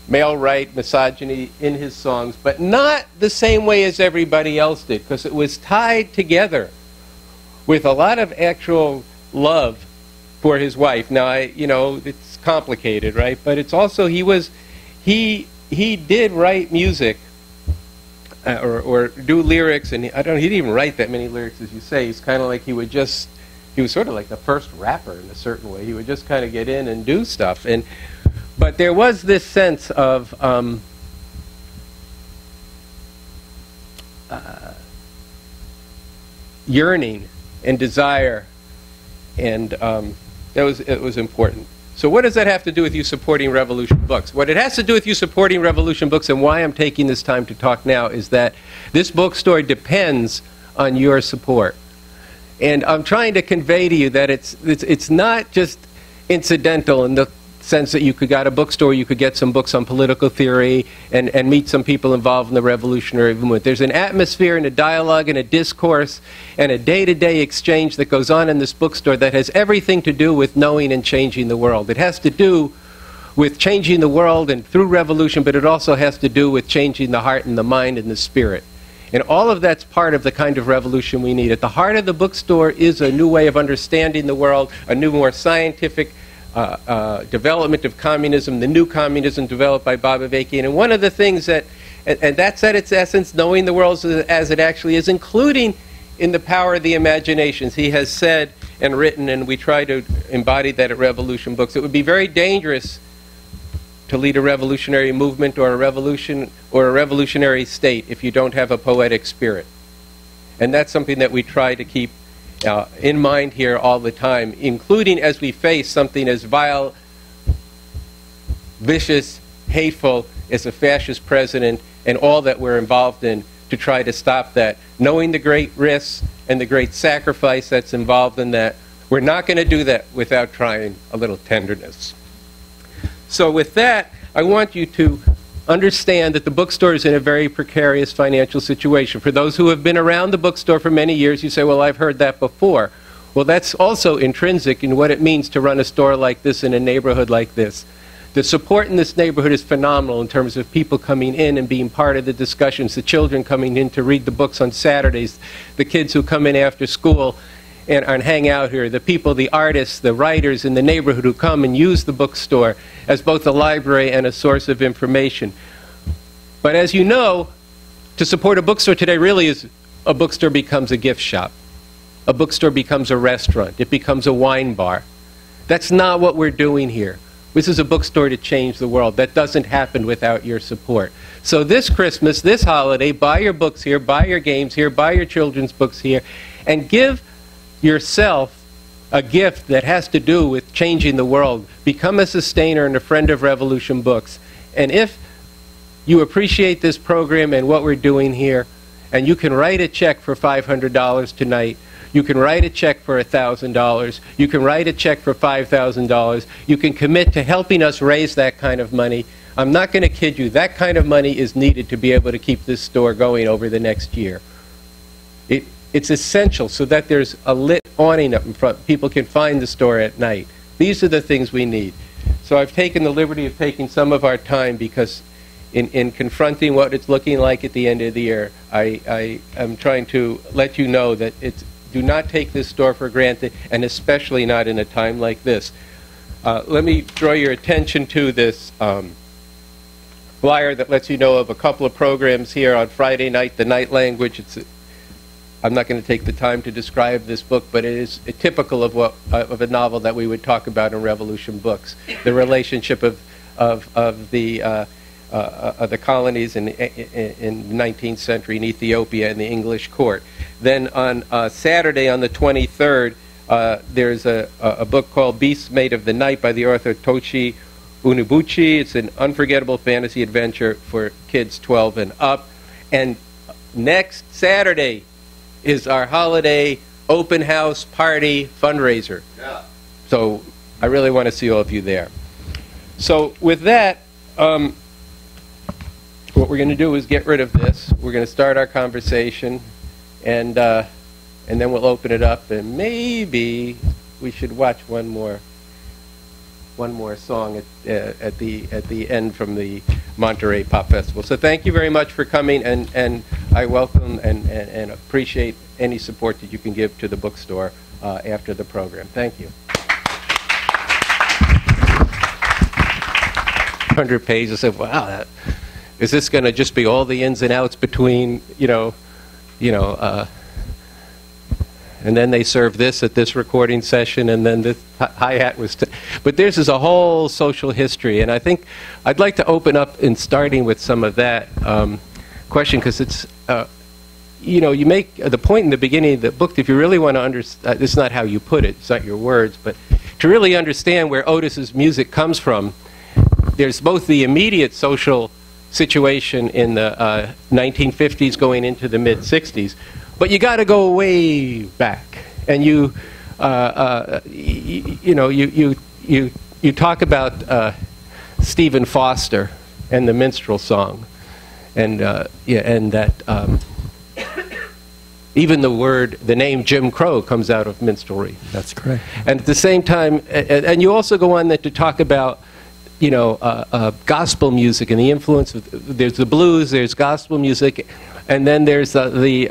male right misogyny in his songs, but not the same way as everybody else did, because it was tied together with a lot of actual love for his wife. Now, you know, it's complicated, right? But it's also he did write music or do lyrics, and he didn't even write that many lyrics, as you say. He's kind of like he was sort of like the first rapper in a certain way. He would just kind of get in and do stuff. But there was this sense of yearning and desire, and it was important. So what does that have to do with you supporting Revolution Books? What it has to do with you supporting Revolution Books, and why I'm taking this time to talk now, is that this bookstore depends on your support. And I'm trying to convey to you that it's not just incidental in the sense that you could go to a bookstore, you could get some books on political theory and meet some people involved in the revolutionary movement. There's an atmosphere and a dialogue and a discourse and a day-to-day exchange that goes on in this bookstore that has everything to do with knowing and changing the world. It has to do with changing the world and through revolution, but it also has to do with changing the heart and the mind and the spirit. And all of that's part of the kind of revolution we need. At the heart of the bookstore is a new way of understanding the world, a new, more scientific development of communism, the new communism developed by Bob Avakian. And one of the things that, and that's at its essence, knowing the world as it actually is, including in the power of the imaginations. He has said and written, and we try to embody that at Revolution Books. It would be very dangerous to lead a revolutionary movement or a revolution or a revolutionary state if you don't have a poetic spirit. And that's something that we try to keep in mind here all the time, including as we face something as vile, vicious, hateful as a fascist president and all that we're involved in to try to stop that. Knowing the great risks and the great sacrifice that's involved in that, we're not going to do that without trying a little tenderness. So with that, I want you to understand that the bookstore is in a very precarious financial situation. For those who have been around the bookstore for many years, you say, well, I've heard that before. Well, that's also intrinsic in what it means to run a store like this in a neighborhood like this. The support in this neighborhood is phenomenal in terms of people coming in and being part of the discussions, the children coming in to read the books on Saturdays, the kids who come in after school and hang out here, the people, the artists, the writers in the neighborhood who come and use the bookstore as both a library and a source of information. But as you know, to support a bookstore today really is a bookstore becomes a gift shop. A bookstore becomes a restaurant. It becomes a wine bar. That's not what we're doing here. This is a bookstore to change the world. That doesn't happen without your support. So this Christmas, this holiday, buy your books here, buy your games here, buy your children's books here, and give yourself a gift that has to do with changing the world. Become a sustainer and a friend of Revolution Books. And if you appreciate this program and what we're doing here, and you can write a check for $500 tonight, you can write a check for $1,000. You can write a check for $5,000. You can commit to helping us raise that kind of money. I'm not going to kid you. That kind of money is needed to be able to keep this store going over the next year. It's essential so that there's a lit awning up in front. People can find the store at night. These are the things we need. So I've taken the liberty of taking some of our time because in confronting what it's looking like at the end of the year, I am trying to let you know that do not take this store for granted, and especially not in a time like this. Let me draw your attention to this flyer that lets you know of a couple of programs here on Friday night, The Night Language. I'm not going to take the time to describe this book, but it is typical of a novel that we would talk about in Revolution Books. The relationship of the colonies in the 19th century in Ethiopia and the English court. Then on Saturday, on the 23rd, there's a book called Beasts Made of the Night by the author Tochi Unubuchi. It's an unforgettable fantasy adventure for kids 12 and up. And next Saturday is our holiday open house party fundraiser. Yeah. So I really want to see all of you there. So with that, what we're going to do is get rid of this. We're going to start our conversation, and then we'll open it up, and maybe we should watch one more song at the end from the Monterey Pop Festival. So thank you very much for coming, and I welcome and appreciate any support that you can give to the bookstore after the program. Thank you. 100 pages of, wow, is this going to just be all the ins and outs between, and then they serve this at this recording session, and then this hi-hat was... But this is a whole social history, and I think I'd like to open up in starting with some of that question, because it's, you make the point in the beginning of the book, if you really want to understand, this is not how you put it, it's not your words, but to really understand where Otis's music comes from, there's both the immediate social situation in the 1950s going into the mid-60s, but you got to go way back, and you talk about Stephen Foster and the minstrel song, and and that even the name Jim Crow comes out of minstrelry. That's correct. And at the same time, and you also go on to talk about gospel music and the influence of, there's the blues, there's gospel music, and then there's the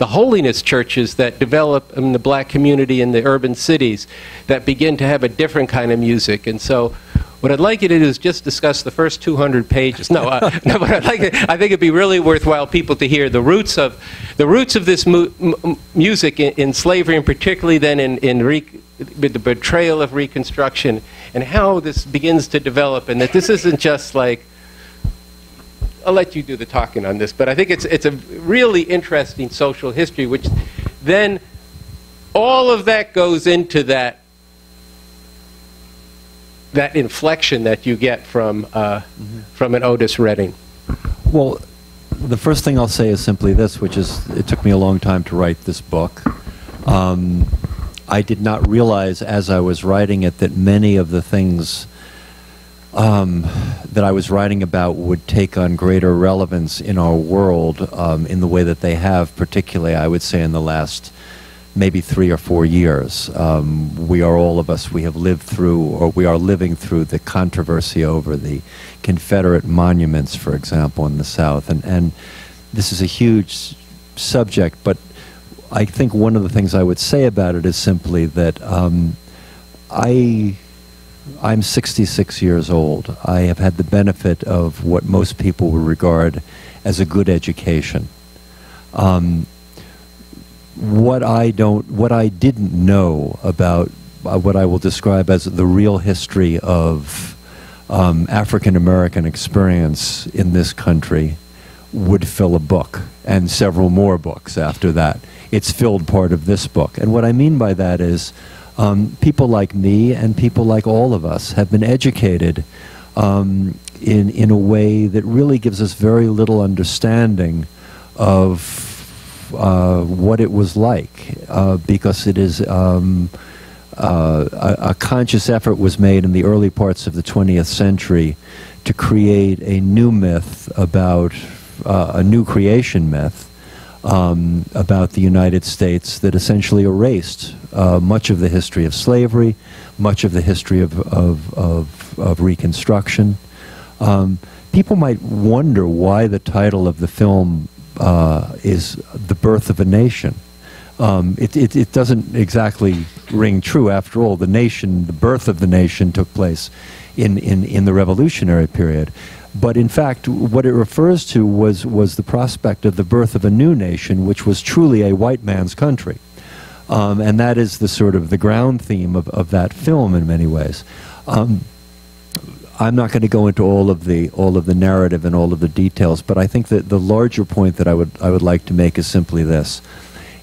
holiness churches that develop in the black community in the urban cities that begin to have a different kind of music. And so what I'd like you to do is just discuss the first 200 pages. No, but I think it'd be really worthwhile people to hear the roots of this music in slavery, and particularly then with the betrayal of Reconstruction, and how this begins to develop, and that this isn't just like, I'll let you do the talking on this, but I think it's a really interesting social history, which then all of that goes into that inflection that you get from an Otis Redding. Well, the first thing I'll say is simply this, which is, it took me a long time to write this book. I did not realize as I was writing it that many of the things that I was writing about would take on greater relevance in our world in the way that they have, particularly, I would say, in the last maybe 3 or 4 years. We are all of us, we have lived through, or we are living through the controversy over the Confederate monuments, for example, in the South. And this is a huge subject, but I think one of the things I would say about it is simply that I'm 66 years old. I have had the benefit of what most people would regard as a good education. What I didn't know about what I will describe as the real history of African American experience in this country would fill a book, and several more books after that. It's filled part of this book. And what I mean by that is people like me and people like all of us have been educated in a way that really gives us very little understanding of what it was like, because it is a conscious effort was made in the early parts of the 20th century to create a new myth about a new creation myth about the United States that essentially erased much of the history of slavery, much of the history of Reconstruction. People might wonder why the title of the film is The Birth of a Nation. It doesn't exactly ring true. After all, the nation, the birth of the nation took place in the Revolutionary period. But in fact, what it refers to was the prospect of the birth of a new nation, which was truly a white man's country. And that is the sort of the ground theme of that film in many ways. I'm not going to go into all of the narrative and all of the details, but I think that the larger point that I would like to make is simply this: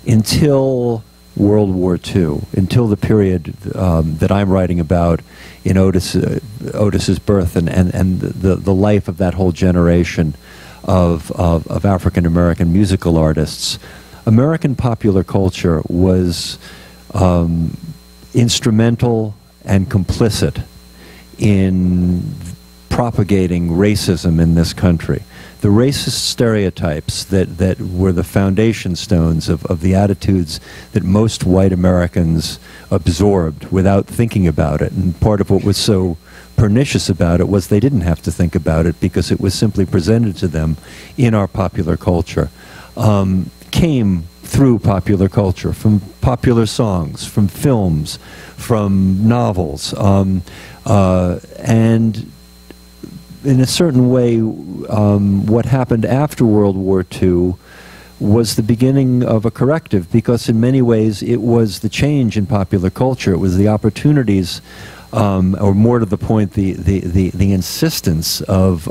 until World War II, until the period that I'm writing about in Otis's birth and the life of that whole generation of African American musical artists, American popular culture was instrumental and complicit in propagating racism in this country. The racist stereotypes that were the foundation stones of the attitudes that most white Americans absorbed without thinking about it. And part of what was so pernicious about it was they didn't have to think about it because it was simply presented to them in our popular culture. Came through popular culture, from popular songs, from films, from novels, and in a certain way, what happened after World War II was the beginning of a corrective, because in many ways it was the change in popular culture. It was the opportunities, or more to the point, the insistence of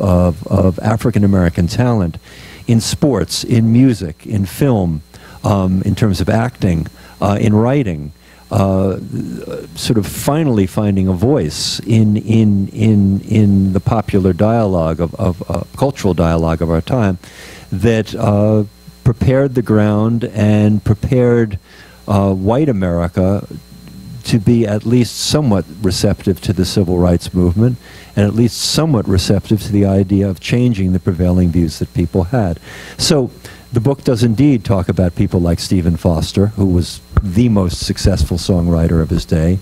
African American talent in sports, in music, in film, in terms of acting, in writing, sort of finally finding a voice in the popular dialogue of cultural dialogue of our time, that prepared the ground and prepared white America to be at least somewhat receptive to the civil rights movement, and at least somewhat receptive to the idea of changing the prevailing views that people had. So the book does indeed talk about people like Stephen Foster, who was the most successful songwriter of his day,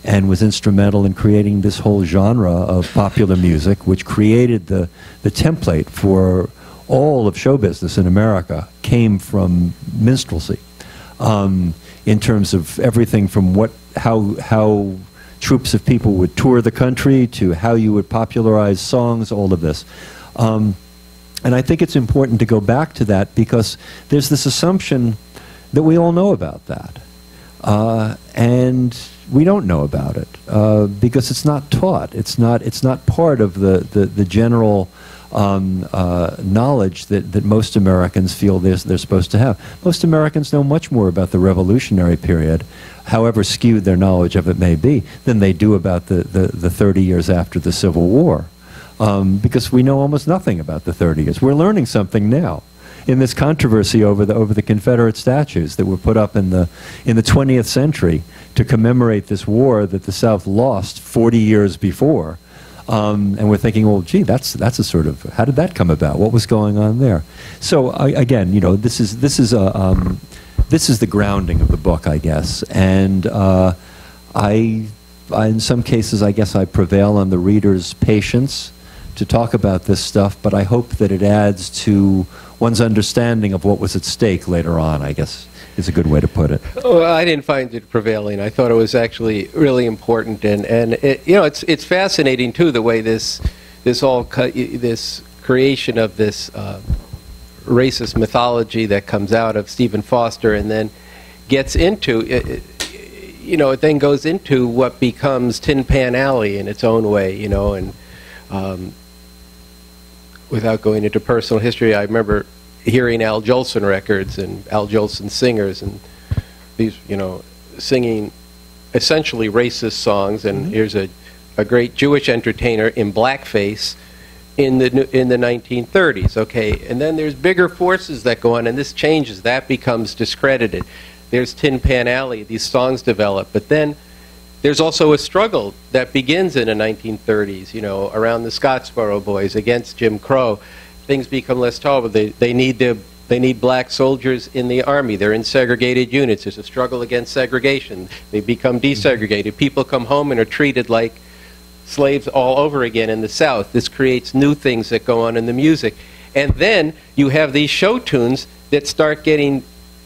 and was instrumental in creating this whole genre of popular music, which created the template for all of show business in America, came from minstrelsy, in terms of everything from how troops of people would tour the country to how you would popularize songs, all of this. And I think it's important to go back to that, because there's this assumption that we all know about that. And we don't know about it because it's not taught. It's not part of the general knowledge that most Americans feel they're supposed to have. Most Americans know much more about the Revolutionary period, however skewed their knowledge of it may be, than they do about the 30 years after the Civil War. Because we know almost nothing about the 30 years. We're learning something now in this controversy over the Confederate statues that were put up in the 20th century to commemorate this war that the South lost 40 years before. And we're thinking, well, gee, that's a sort of, how did that come about? What was going on there? So again, you know, this is this is the grounding of the book, I guess. And in some cases, I guess I prevail on the reader's patience to talk about this stuff, but I hope that it adds to one's understanding of what was at stake later on, I guess is a good way to put it. Well, I didn't find it prevailing. I thought it was actually really important, and it, you know, it's fascinating too, the way this creation of this racist mythology that comes out of Stephen Foster and then gets into you know, it then goes into what becomes Tin Pan Alley in its own way, you know, and without going into personal history, I remember hearing Al Jolson records and Al Jolson singers and these, you know, singing essentially racist songs. And here's a great Jewish entertainer in blackface in the 1930s. Okay, and then there's bigger forces that go on, and this changes. That becomes discredited. There's Tin Pan Alley. These songs develop, but then there's also a struggle that begins in the 1930s. You know, around the Scottsboro Boys against Jim Crow. Things become less tolerable. They need black soldiers in the army. They're in segregated units. There's a struggle against segregation. They become desegregated. People come home and are treated like slaves all over again in the South. This creates new things that go on in the music. And then you have these show tunes that start getting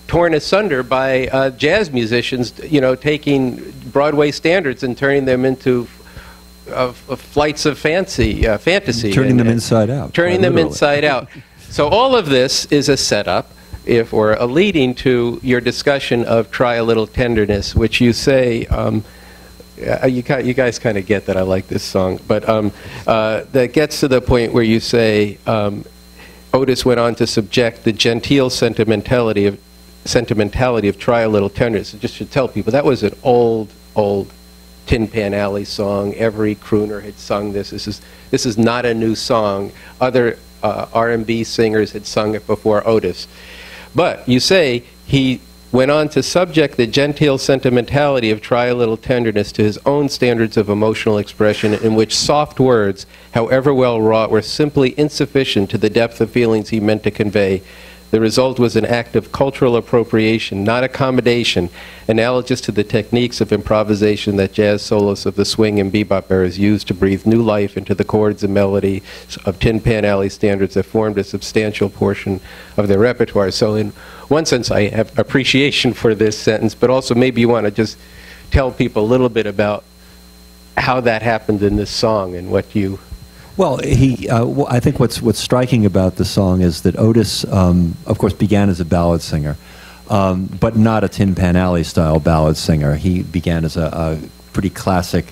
torn asunder by jazz musicians, you know, taking Broadway standards and turning them into flights of fantasy. Turning them inside out. Turning them inside out. So all of this is a setup, or a leading to your discussion of Try a Little Tenderness, which you say, you guys kind of get that I like this song, but that gets to the point where you say, Otis went on to subject the genteel sentimentality of Try a Little Tenderness. Just to tell people, that was an old Tin Pan Alley song. Every crooner had sung this. This is not a new song. Other R&B singers had sung it before Otis. But you say he went on to subject the genteel sentimentality of Try a Little Tenderness to his own standards of emotional expression, in which soft words, however well wrought, were simply insufficient to the depth of feelings he meant to convey. The result was an act of cultural appropriation, not accommodation, analogous to the techniques of improvisation that jazz soloists of the swing and bebop eras used to breathe new life into the chords and melody of Tin Pan Alley standards that formed a substantial portion of their repertoire. So in one sense, I have appreciation for this sentence, but also maybe you want to just tell people a little bit about how that happened in this song and what you... Well, I think what's striking about the song is that Otis, of course, began as a ballad singer, but not a Tin Pan Alley style ballad singer. He began as a pretty classic,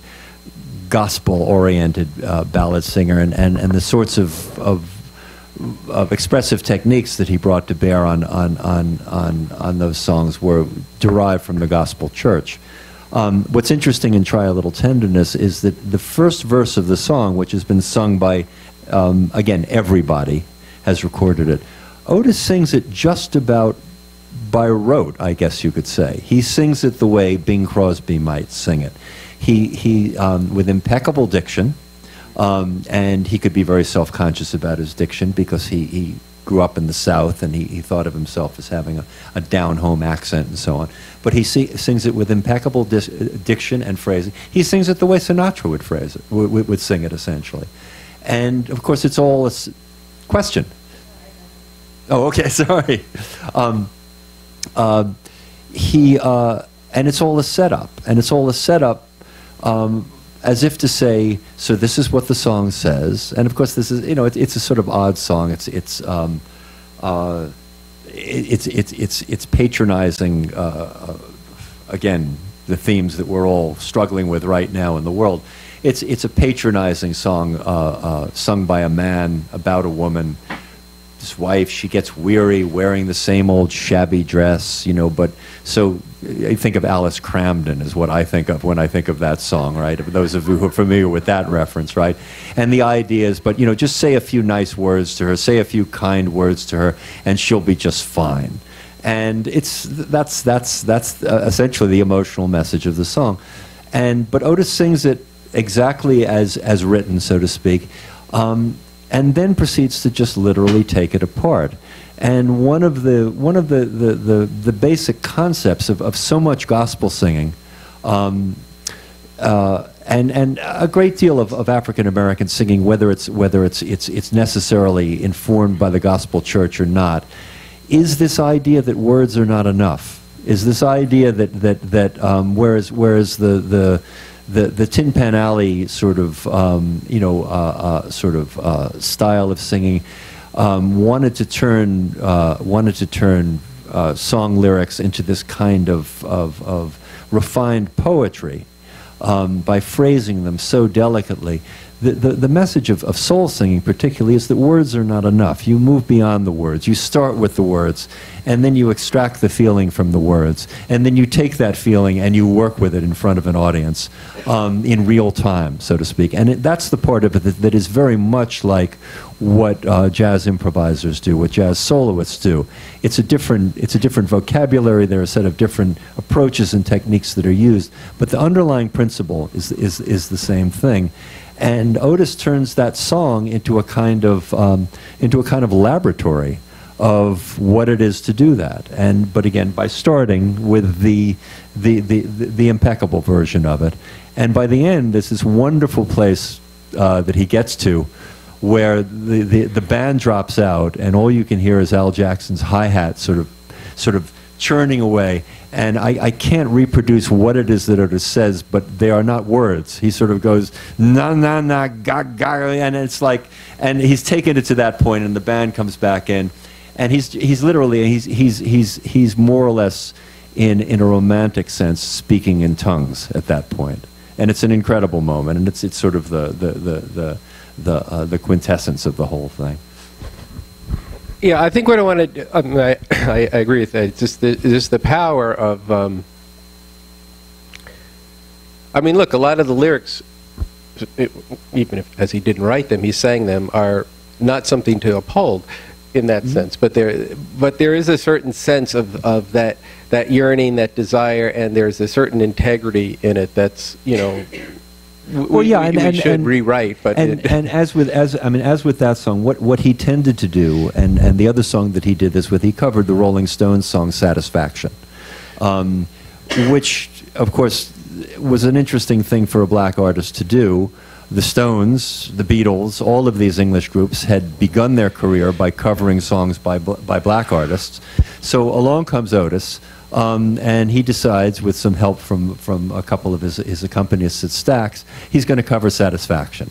gospel-oriented ballad singer, and the sorts of expressive techniques that he brought to bear on those songs were derived from the gospel church. What's interesting in Try a Little Tenderness is that the first verse of the song, which has been sung by, again, everybody has recorded it, Otis sings it just about by rote, I guess you could say. He sings it the way Bing Crosby might sing it. He with impeccable diction, and he could be very self-conscious about his diction because he grew up in the South, and he thought of himself as having a down-home accent and so on. But he sings it with impeccable diction and phrasing. He sings it the way Sinatra would phrase it, would sing it, essentially. And, of course, it's all a question. Oh, okay, sorry. And it's all a setup. And it's all a setup as if to say, so this is what the song says, and of course this is, you know, it's a sort of odd song. It's patronizing again the themes that we're all struggling with right now in the world. It's a patronizing song sung by a man about a woman. His wife, she gets weary wearing the same old shabby dress, you know, but so I think of Alice Cramden is what I think of when I think of that song, right? Those of you who are familiar with that reference, right? And the idea is, but, you know, just say a few nice words to her, say a few kind words to her, and she'll be just fine. And that's essentially the emotional message of the song. But Otis sings it exactly as written, so to speak. And then proceeds to just literally take it apart. And one of the basic concepts of so much gospel singing, and a great deal of African American singing, whether it's necessarily informed by the gospel church or not, is this idea that words are not enough. Is this idea that whereas the Tin Pan Alley sort of style of singing wanted to turn song lyrics into this kind of refined poetry by phrasing them so delicately. The message of soul singing particularly is that words are not enough. You move beyond the words. You start with the words, and then you extract the feeling from the words, and then you take that feeling and you work with it in front of an audience in real time, so to speak. And that's the part of it that is very much like what jazz improvisers do, what jazz soloists do. It's a different vocabulary. There are a set of different approaches and techniques that are used, but the underlying principle is the same thing. And Otis turns that song into a kind of laboratory of what it is to do that. But again, by starting with the impeccable version of it, and by the end, there's this wonderful place that he gets to, where the band drops out, and all you can hear is Al Jackson's hi-hat sort of churning away. And I can't reproduce what it is that Otis says, but they are not words. He sort of goes, na na na, ga ga, and it's like, and he's taken it to that point, and the band comes back in, and he's literally, he's more or less in a romantic sense speaking in tongues at that point. And it's an incredible moment, and it's sort of the quintessence of the whole thing. Yeah, I think what I want to I agree with that. It's just the power of, I mean, look, a lot of the lyrics, even if, as he didn't write them, he sang them, are not something to uphold in that sense. But there is a certain sense of that yearning, that desire, and there's a certain integrity in it that's, you know, we should rewrite, but as with that song, what he tended to do, and the other song that he did this with, he covered the Rolling Stones song "Satisfaction," which, of course, was an interesting thing for a black artist to do. The Stones, the Beatles, all of these English groups had begun their career by covering songs by black artists. So along comes Otis. And he decides, with some help from a couple of his accompanists at Stax, he's going to cover Satisfaction.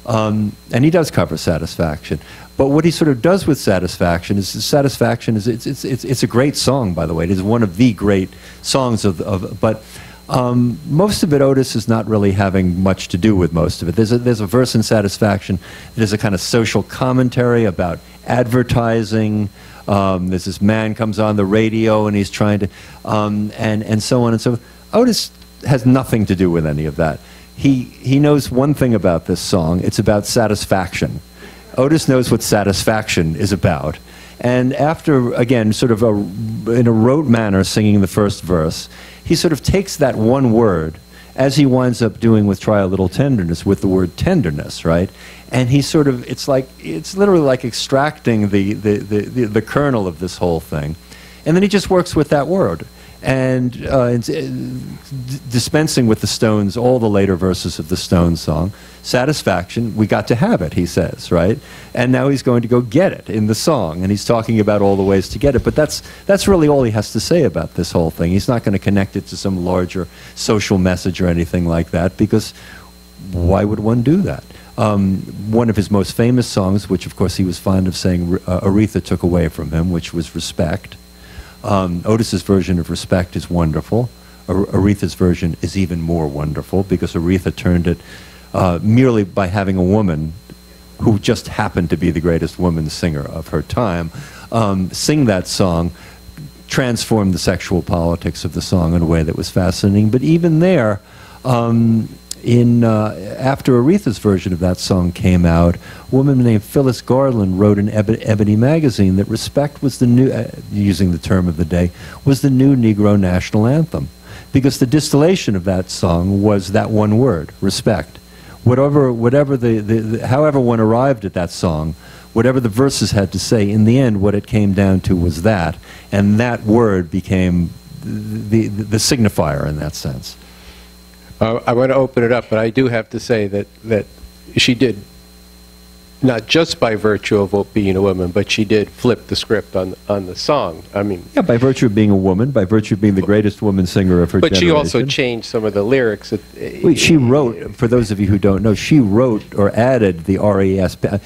And he does cover Satisfaction. But what he sort of does with Satisfaction is, it's a great song, by the way. It is one of the great songs but most of it, Otis is not really having much to do with most of it. There's a verse in Satisfaction that is a kind of social commentary about advertising. There's this man comes on the radio and he's trying to, and so on and so forth. Otis has nothing to do with any of that. He knows one thing about this song. It's about satisfaction. Otis knows what satisfaction is about. And after, again, sort of in a rote manner singing the first verse, he sort of takes that one word, as he winds up doing with Try a Little Tenderness, with the word tenderness, right? And he sort of, it's literally like extracting the kernel of this whole thing. And then he just works with that word. And dispensing with the Stones, all the later verses of the Stones song, satisfaction, we got to have it, he says, right? And now he's going to go get it in the song, and he's talking about all the ways to get it. But that's really all he has to say about this whole thing. He's not going to connect it to some larger social message or anything like that, because why would one do that? One of his most famous songs, which of course he was fond of saying Aretha took away from him, which was Respect. Otis's version of Respect is wonderful. Aretha's version is even more wonderful, because Aretha turned it merely by having a woman who just happened to be the greatest woman singer of her time sing that song, transformed the sexual politics of the song in a way that was fascinating. But even there, after Aretha's version of that song came out, a woman named Phyllis Garland wrote in Ebony magazine that Respect was the new, using the term of the day, was the new Negro national anthem, because the distillation of that song was that one word, respect. However one arrived at that song whatever the verses had to say, in the end, what it came down to was that, and that word became the signifier in that sense. I want to open it up, but I do have to say that she did, not just by virtue of being a woman, but she did flip the script on the song. I mean, yeah, by virtue of being a woman, by virtue of being the greatest woman singer of her generation. But she also changed some of the lyrics. Wait, she wrote, for those of you who don't know, she wrote or added the R-E-S-P-E-C-T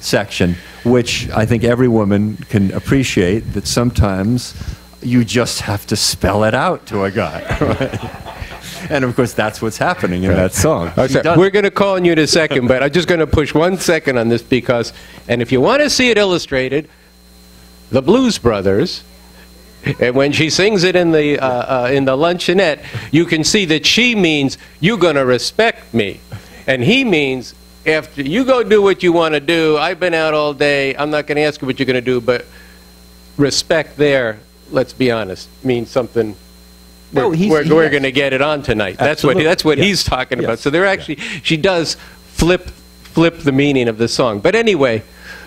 section, which I think every woman can appreciate, that sometimes you just have to spell it out to a guy. Right? And of course, that's what's happening in that song. We're going to call on you in a second, but I'm just going to push 1 second on this because, and if you want to see it illustrated, the Blues Brothers, and when she sings it in the luncheonette, you can see that she means, "You're going to respect me," and he means, "After you go do what you want to do, I've been out all day, I'm not going to ask you what you're going to do," but respect there, let's be honest, means something. We're going to get it on tonight. Absolutely. That's what he's talking about. So they're actually, she does flip the meaning of the song. But anyway,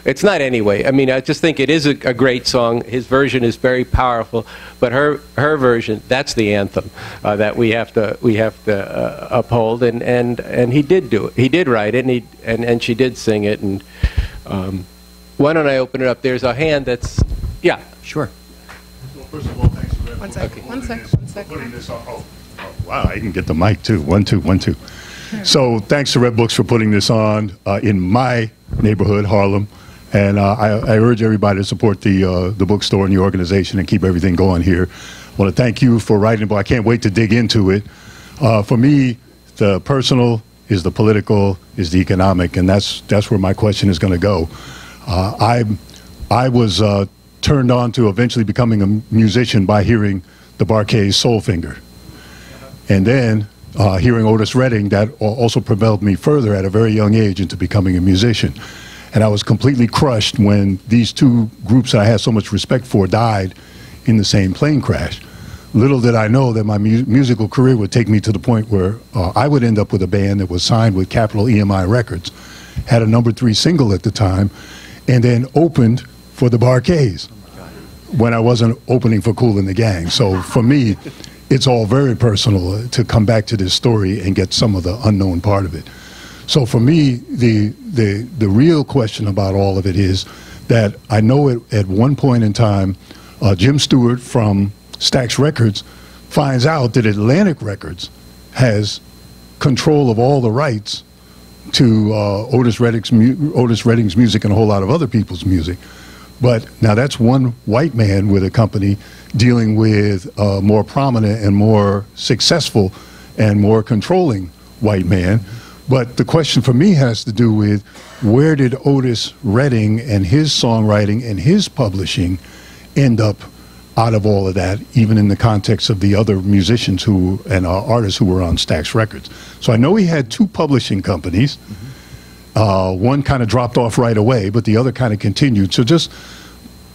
it's not anyway. I mean, I just think it is a great song. His version is very powerful, but her version, that's the anthem that we have to uphold. And he did do it. He did write it, and she did sing it. And why don't I open it up? There's a hand that's, yeah. Sure. Well, first of all, thanks for One second. Okay. One second. Putting this on. Oh, wow, I can get the mic too. 1, 2, 1, 2. So thanks to Red Books for putting this on in my neighborhood, Harlem. And I urge everybody to support the bookstore and the organization and keep everything going here. I want to thank you for writing the book. I can't wait to dig into it. For me, the personal is the political, is the economic, and that's where my question is going to go. I was turned on to eventually becoming a musician by hearing the Barkays' Soul Finger. And then hearing Otis Redding, that also propelled me further at a very young age into becoming a musician. And I was completely crushed when these two groups that I had so much respect for died in the same plane crash. Little did I know that my musical career would take me to the point where I would end up with a band that was signed with Capitol EMI Records, had a #3 single at the time, and then opened for the Barkays when I wasn't opening for Kool and the Gang. So for me, it's all very personal to come back to this story and get some of the unknown part of it. So for me, the real question about all of it is that I know at one point in time, Jim Stewart from Stax Records finds out that Atlantic Records has control of all the rights to Otis Redding's music and a whole lot of other people's music. But now that's one white man with a company dealing with a more prominent and more successful and more controlling white man. But the question for me has to do with, where did Otis Redding and his songwriting and his publishing end up out of all of that, even in the context of the other musicians and artists who were on Stax Records? So I know he had two publishing companies. One kind of dropped off right away, but the other kind of continued. So just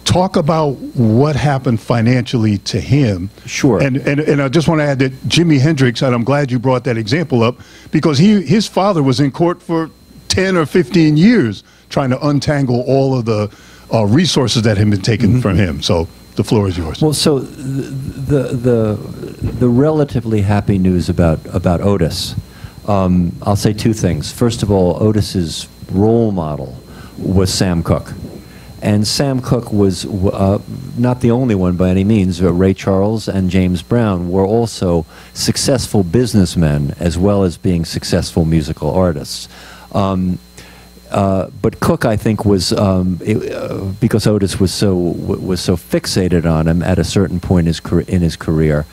talk about what happened financially to him. Sure. And I just want to add that Jimi Hendrix, and I'm glad you brought that example up, because his father was in court for 10 or 15 years trying to untangle all of the resources that had been taken from him. So the floor is yours. Well, so the relatively happy news about Otis, I'll say two things. First of all, Otis's role model was Sam Cooke. And Sam Cooke was not the only one by any means. Ray Charles and James Brown were also successful businessmen as well as being successful musical artists. But Cooke, I think, was because Otis was so fixated on him at a certain point in his career,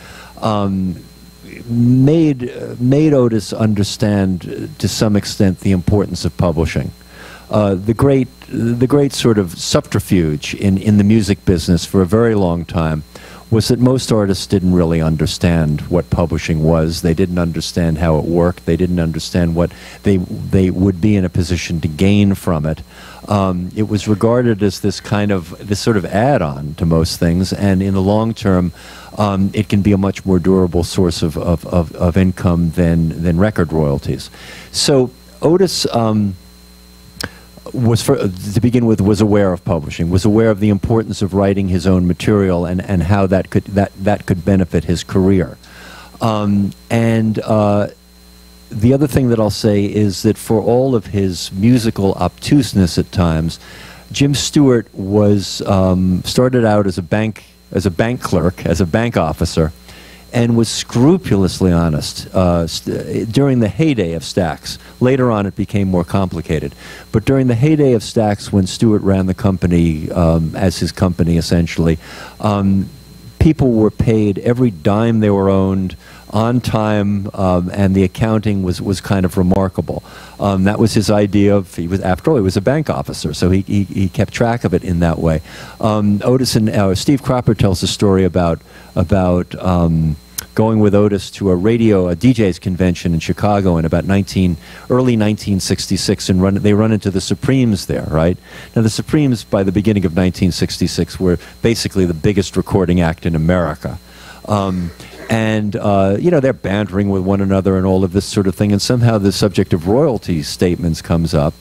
made Otis understand to some extent the importance of publishing. The great sort of subterfuge in the music business for a very long time was that most artists didn't really understand what publishing was. They didn't understand how it worked. They didn't understand what they would be in a position to gain from it. It was regarded as this sort of add-on to most things, and in the long term, it can be a much more durable source of income than record royalties. So Otis to begin with, was aware of publishing, was aware of the importance of writing his own material and how that could benefit his career. The other thing that I'll say is that for all of his musical obtuseness at times, Jim Stewart was started out as a bank clerk, as a bank officer, and was scrupulously honest during the heyday of Stax. Later on, it became more complicated. But during the heyday of Stax, when Stewart ran the company as his company, essentially, people were paid every dime they were owned on time, and the accounting was kind of remarkable. That was his idea of, after all, he was a bank officer, so he kept track of it in that way. Otis and Steve Cropper tells a story about going with Otis to a DJ's convention in Chicago in about early 1966, and they run into the Supremes there, right? Now, the Supremes, by the beginning of 1966, were basically the biggest recording act in America. They're bantering with one another and all of this sort of thing, and somehow the subject of royalty statements comes up,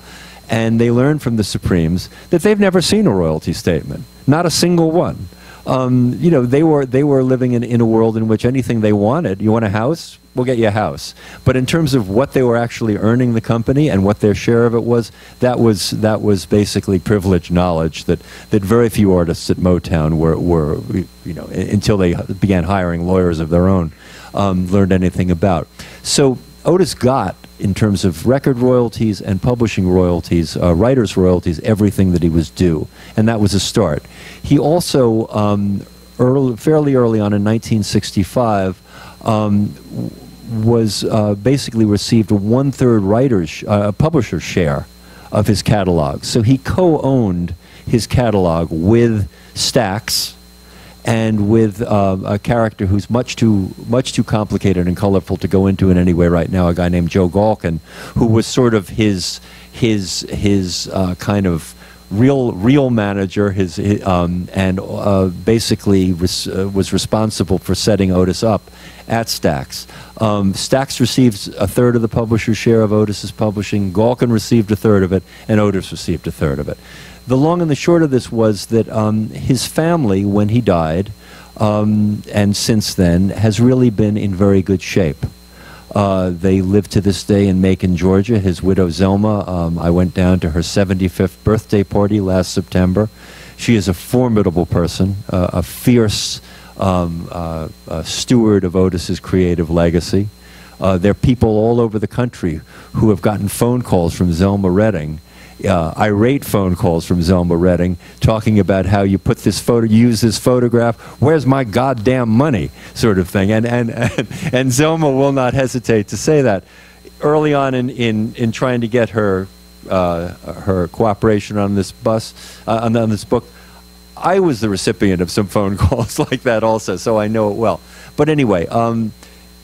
and they learn from the Supremes that they've never seen a royalty statement, not a single one. They were living in a world in which anything they wanted, you want a house? We'll get you a house. But in terms of what they were actually earning the company and what their share of it was, that was basically privileged knowledge that very few artists at Motown were until they began hiring lawyers of their own, learned anything about. So Otis got, in terms of record royalties and publishing royalties, writers' royalties, everything that he was due, and that was a start. He also, fairly early on in 1965, was basically received a 1/3 publisher's share of his catalog. So he co-owned his catalog with Stax, and with a character who's much too complicated and colorful to go into in any way right now, a guy named Joe Galkin, who was sort of his kind of real manager, basically was responsible for setting Otis up at Stax. Stax receives 1/3 of the publisher's share of Otis's publishing. Galkin received 1/3 of it, and Otis received 1/3 of it. The long and the short of this was that his family, when he died, and since then, has really been in very good shape. They live to this day in Macon, Georgia. His widow, Zelma, I went down to her 75th birthday party last September. She is a formidable person, a fierce steward of Otis's creative legacy. There are people all over the country who have gotten phone calls from Zelma Redding, irate phone calls from Zelma Redding, talking about how you put this use this photograph, where's my goddamn money, sort of thing. And Zelma will not hesitate to say that. Early on in trying to get her cooperation on this on this book, I was the recipient of some phone calls like that also, so I know it well. But anyway,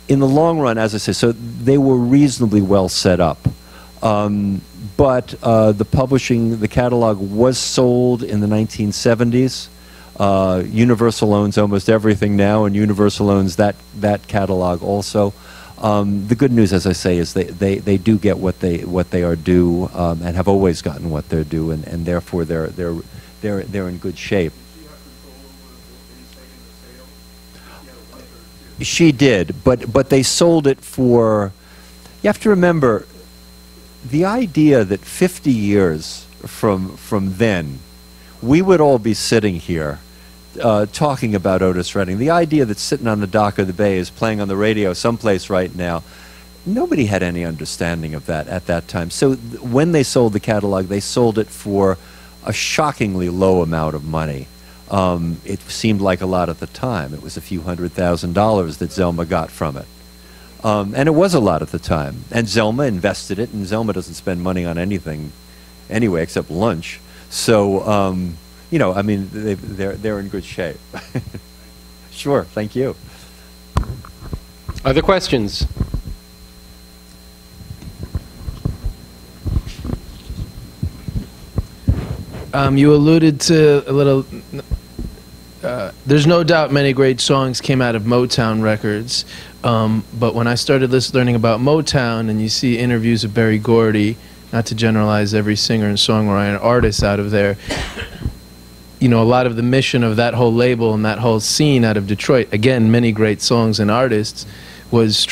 in the long run, as I say, so they were reasonably well set up. But the catalog was sold in the 1970s. Universal owns almost everything now, and Universal owns that catalog also. The good news, as I say, is they do get what they are due, and have always gotten what they're due, and therefore they're in good shape. She did, but they sold it for. You have to remember, the idea that 50 years from then, we would all be sitting here talking about Otis Redding. The idea that sitting on the dock of the bay is playing on the radio someplace right now, nobody had any understanding of that at that time. So when they sold the catalog, they sold it for a shockingly low amount of money. It seemed like a lot at the time. It was a few $100,000 that Zelma got from it. And it was a lot at the time. And Zelma invested it, and Zelma doesn't spend money on anything anyway except lunch. So, I mean, they're in good shape. Sure, thank you. Other questions? You alluded to a little. There's no doubt many great songs came out of Motown Records, but when I started learning about Motown, and you see interviews of Berry Gordy, not to generalize every singer and songwriter and artist out of there, you know, a lot of the mission of that whole label and that whole scene out of Detroit, again, many great songs and artists, was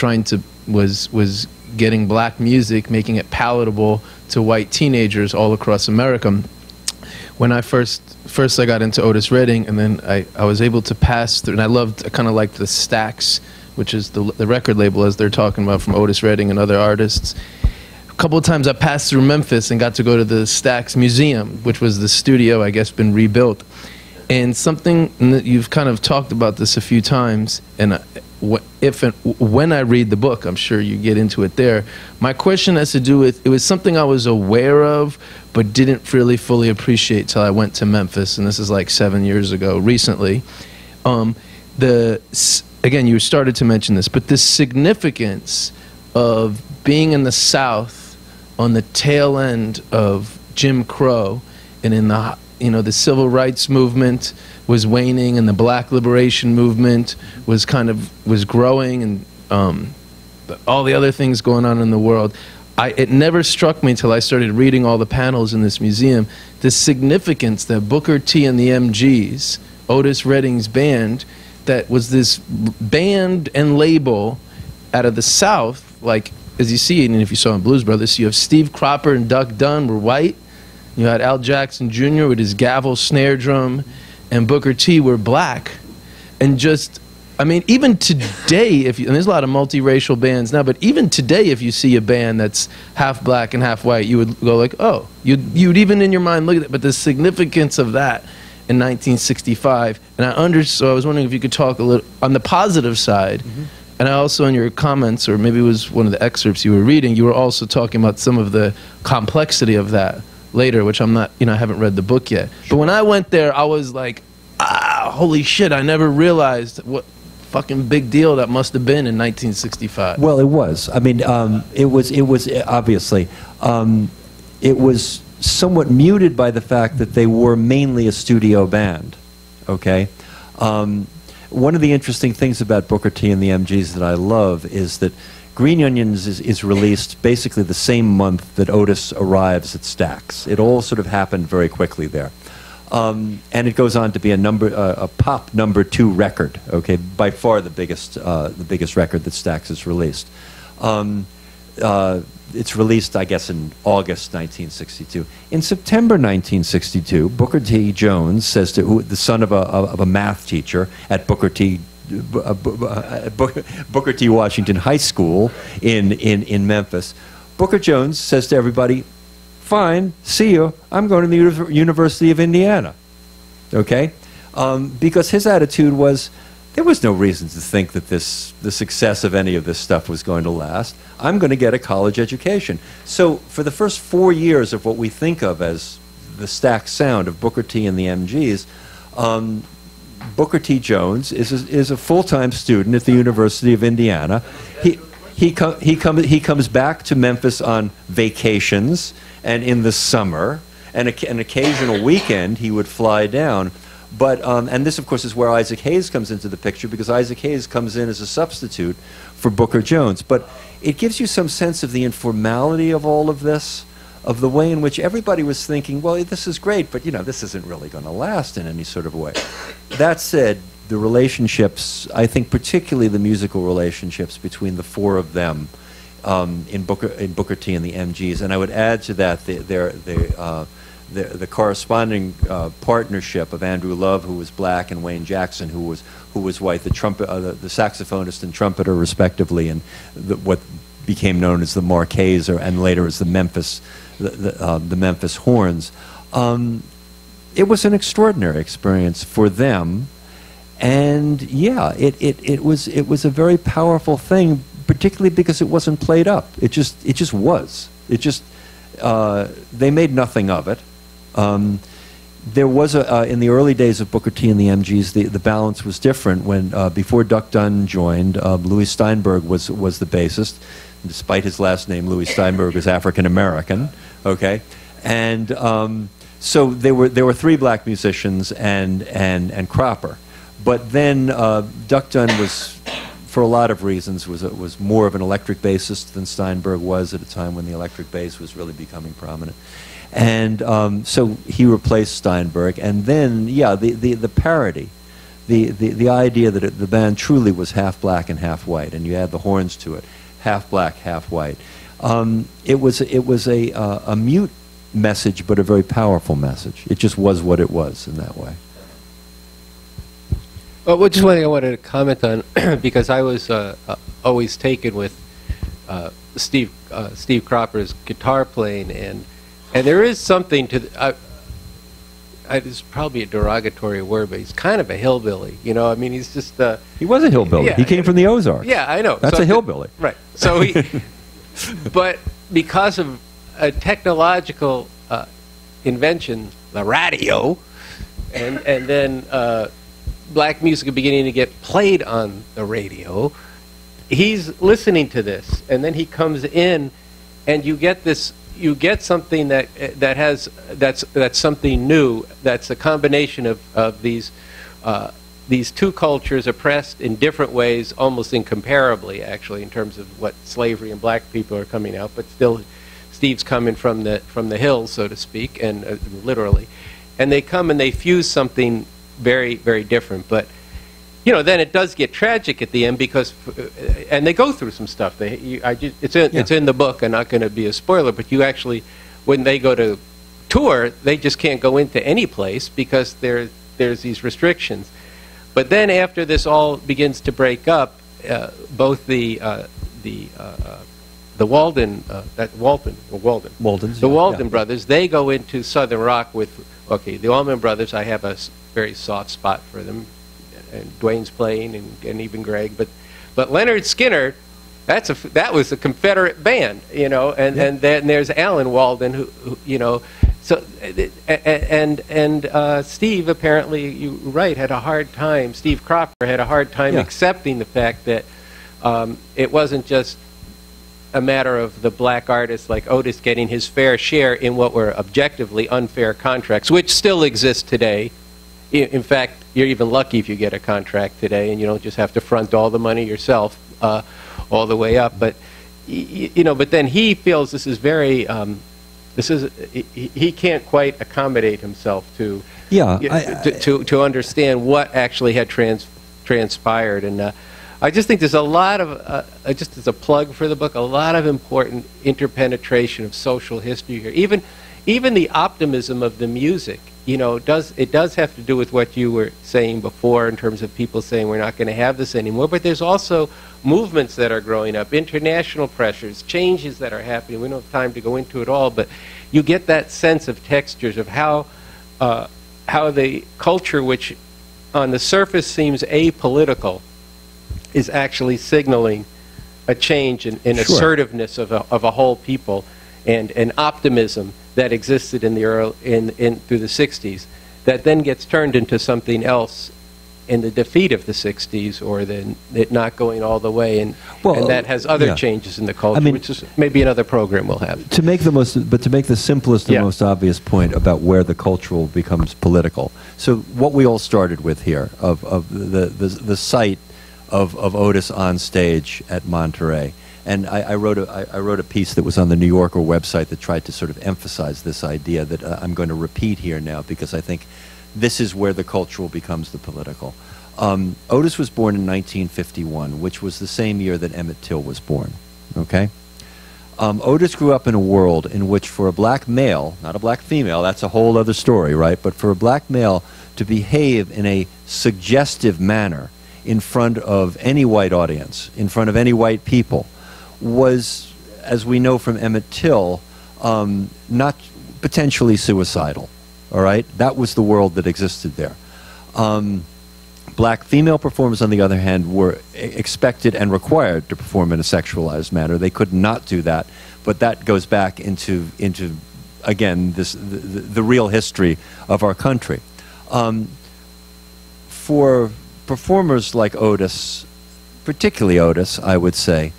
was getting black music, making it palatable to white teenagers all across America. When I first I got into Otis Redding, and then I was able to pass through, and I kind of liked the Stax, which is the record label, as they're talking about, from Otis Redding and other artists. A couple of times I passed through Memphis and got to go to the Stax Museum, which was the studio, I guess, been rebuilt. And something, and that you've kind of talked about this a few times, and when I read the book, I'm sure you get into it there. My question has to do with, it was something I was aware of, but didn't really fully appreciate till I went to Memphis, and this is like 7 years ago, recently. Again, you started to mention this, but the significance of being in the South on the tail end of Jim Crow, and in the, you know, the civil rights movement was waning, and the black liberation movement was was growing, and all the other things going on in the world. It never struck me until I started reading all the panels in this museum, the significance that Booker T and the MGs, Otis Redding's band, that was this band and label out of the South, like, as you see, and if you saw in Blues Brothers, you have Steve Cropper and Duck Dunn were white. You had Al Jackson Jr. with his gavel snare drum, and Booker T were black. And just, I mean, even today, and there's a lot of multiracial bands now, but even today, if you see a band that's half black and half white, you would go like, oh, you'd even in your mind look at it. But the significance of that in 1965, and so I was wondering if you could talk a little on the positive side. And I also, in your comments, or maybe it was one of the excerpts you were reading, you were also talking about some of the complexity of that later, which I'm not, you know, I haven't read the book yet. But when I went there, I was like, holy shit, I never realized what fucking big deal that must have been in 1965. Well, it was. I mean, it was obviously, it was somewhat muted by the fact that they were mainly a studio band, okay? One of the interesting things about Booker T and the MGs that I love is that Green Onions is released basically the same month that Otis arrives at Stax. It all sort of happened very quickly there. And it goes on to be a pop #2 record, okay, by far the biggest record that Stax has released. It's released, I guess, in August 1962. In September 1962, Booker T. Jones says to the son of a math teacher at Booker T. Washington High School in Memphis, Booker Jones says to everybody, "Fine, see you. I'm going to the University of Indiana." Okay, because his attitude was, there was no reason to think that the success of any of this stuff was going to last. I'm going to get a college education. So for the first 4 years of what we think of as the Stax sound of Booker T and the MGs, Booker T. Jones is a full-time student at the University of Indiana. He comes back to Memphis on vacations and in the summer, and an occasional weekend he would fly down. But, and this, of course, is where Isaac Hayes comes into the picture, because Isaac Hayes comes in as a substitute for Booker Jones. But it gives you some sense of the informality of all of this, of the way in which everybody was thinking, well, this is great, but, you know, this isn't really going to last in any sort of way. That said, the relationships, I think particularly the musical relationships between the four of them in Booker T and the MGs, and I would add to that the corresponding partnership of Andrew Love, who was black, and Wayne Jackson, who was white, the saxophonist and trumpeter, respectively, and what became known as the Marquets, and later as the Memphis Horns. It was an extraordinary experience for them, and yeah, it was a very powerful thing, particularly because it wasn't played up. It just was. They made nothing of it. There was in the early days of Booker T and the MGs, the balance was different. When before Duck Dunn joined, Louis Steinberg was the bassist. Despite his last name, Louis Steinberg is African American. Okay, and so there were three black musicians and Cropper, but then Duck Dunn was for a lot of reasons, was more of an electric bassist than Steinberg was at a time when the electric bass was really becoming prominent. And so he replaced Steinberg. And then, yeah, the parody, the idea that the band truly was half black and half white, and you add the horns to it, half black, half white. It was a mute message, but a very powerful message. It just was what it was in that way. Well, just one thing I wanted to comment on, because I was always taken with Steve Cropper's guitar playing, and there is something to it's probably a derogatory word, but he's kind of a hillbilly. You know, I mean, he's just he was a hillbilly. Yeah, he came from the Ozarks. Yeah, I know. That's so a hillbilly, right? So he, but because of a technological invention, the radio, and then black music beginning to get played on the radio, he's listening to this, and then he comes in, and you get this. You get something that's something new. That's a combination of these two cultures oppressed in different ways, almost incomparably, actually, in terms of what slavery and black people are coming out. But still, Steve's coming from the hills, so to speak, and literally, and they come and they fuse something very, very different. But you know, then it does get tragic at the end because, and they go through some stuff. It's in the book. I'm not going to be a spoiler, but you actually, when they go to tour, they just can't go into any place because there's these restrictions. But then after this all begins to break up, both the Walden brothers, they go into Southern rock with, okay, the Allman Brothers, I have a very soft spot for them. And Dwayne's playing, and even Greg, but Leonard Skinner, that was a Confederate band, you know, and then there's Alan Walden, who you know, so and Steve apparently, you're right, had a hard time. Steve Cropper had a hard time accepting the fact that it wasn't just a matter of the black artists like Otis getting his fair share in what were objectively unfair contracts, which still exist today. In fact, you're even lucky if you get a contract today, and you don't just have to front all the money yourself all the way up. But you know, but then he feels this is very, he can't quite accommodate himself to to understand what actually had transpired. And I just think there's a lot of, just as a plug for the book, a lot of important interpenetration of social history here. Even the optimism of the music. You know, it does have to do with what you were saying before in terms of people saying we're not going to have this anymore, but there's also movements that are growing up, international pressures, changes that are happening. We don't have time to go into it all, but you get that sense of textures of how the culture, which on the surface seems apolitical, is actually signaling a change in assertiveness of a whole people, and an optimism that existed in the through the 60s, that then gets turned into something else in the defeat of the 60s, or then it not going all the way, and that has other changes in the culture, I mean, which is maybe another program we'll have. To make the simplest and most obvious point about where the cultural becomes political. So what we all started with here of the sight of Otis on stage at Monterey. And I wrote a piece that was on the New Yorker website that tried to sort of emphasize this idea that I'm going to repeat here now, because I think this is where the cultural becomes the political. Otis was born in 1951, which was the same year that Emmett Till was born. Okay? Otis grew up in a world in which, for a black male, not a black female, that's a whole other story, right? But for a black male to behave in a suggestive manner in front of any white audience, in front of any white people, was, as we know from Emmett Till, not potentially suicidal. All right? That was the world that existed there. Black female performers, on the other hand, were expected and required to perform in a sexualized manner. They could not do that, but that goes back into again, the real history of our country. For performers like Otis, particularly Otis, I would say,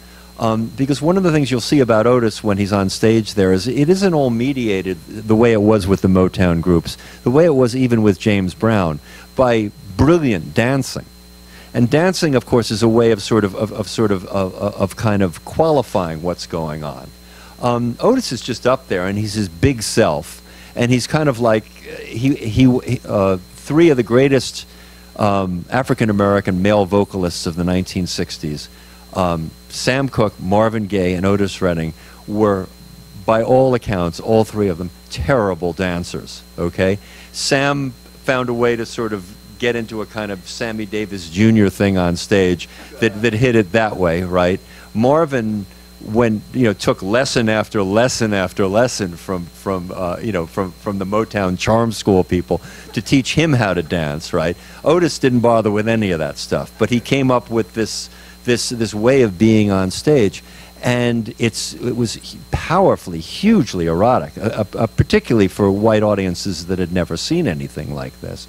because one of the things you'll see about Otis when he's on stage there is it isn't all mediated the way it was with the Motown groups, the way it was even with James Brown, by brilliant dancing And dancing, of course, is a way of kind of qualifying what's going on. Otis is just up there, and he's his big self, and he's kind of like three of the greatest African American male vocalists of the 1960s, Sam Cooke, Marvin Gaye, and Otis Redding, were, by all accounts, all three of them, terrible dancers. Okay, Sam found a way to sort of get into a kind of Sammy Davis Jr. thing on stage that hit it that way, right? Marvin, took lesson after lesson after lesson from the Motown charm school people to teach him how to dance, right? Otis didn't bother with any of that stuff, but he came up with this way of being on stage, and it was powerfully, hugely erotic, particularly for white audiences that had never seen anything like this.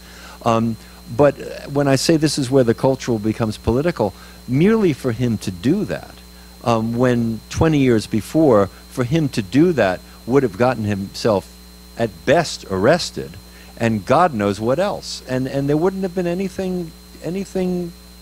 But when I say this is where the cultural becomes political, merely for him to do that, when 20 years before, for him to do that would have gotten himself at best arrested, and God knows what else. And there wouldn't have been anything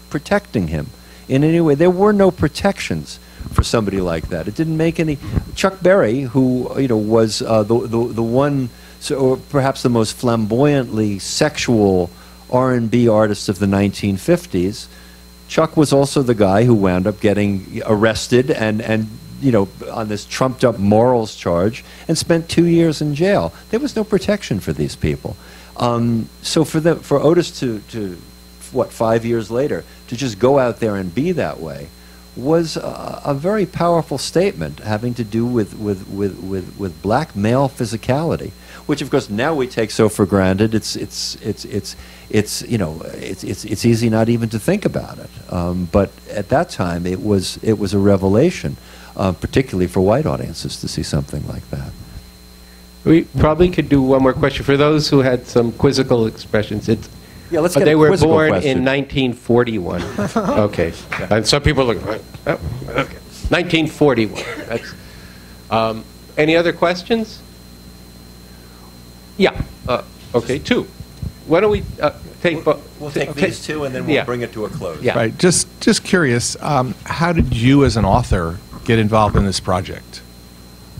protecting him in any way. There were no protections for somebody like that. It didn't make any. Chuck Berry, who was the one, or perhaps the most flamboyantly sexual R&B artist of the 1950s, Chuck was also the guy who wound up getting arrested and on this trumped up morals charge and spent 2 years in jail. There was no protection for these people. So for Otis to 5 years later, to just go out there and be that way was a very powerful statement having to do with black male physicality, which of course now we take so for granted. It's easy not even to think about it. But at that time, it was a revelation, particularly for white audiences, to see something like that. We probably could do one more question for those who had some quizzical expressions. Yeah, let's get they a were quizzical born question. in 1941. Okay. And some people look, okay. 1941. That's, any other questions? Yeah. Okay, two. Why don't we take... We'll take these two, and then we'll bring it to a close. Yeah. Right. Just curious, how did you as an author get involved in this project?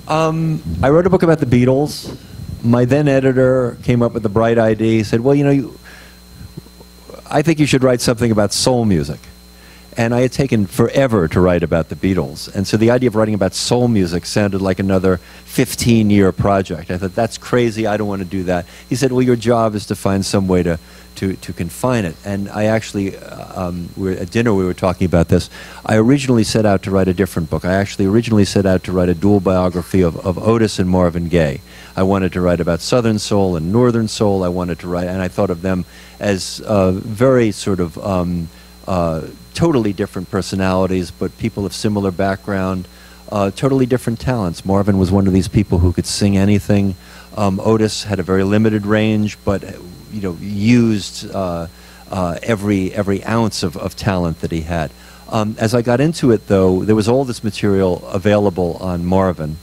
I wrote a book about the Beatles. My then editor came up with the bright idea. He said, well, I think you should write something about soul music. And I had taken forever to write about the Beatles. And so the idea of writing about soul music sounded like another 15-year project. I thought, that's crazy, I don't want to do that. He said, well, your job is to find some way to confine it. And I actually, at dinner we were talking about this. I originally set out to write a different book. I actually originally set out to write a dual biography of Otis and Marvin Gaye. I wanted to write about Southern soul and Northern soul. I wanted to write, and I thought of them as very sort of totally different personalities, but people of similar background, totally different talents. Marvin was one of these people who could sing anything. Otis had a very limited range, but used every ounce of talent that he had. As I got into it, though, there was all this material available on Marvin.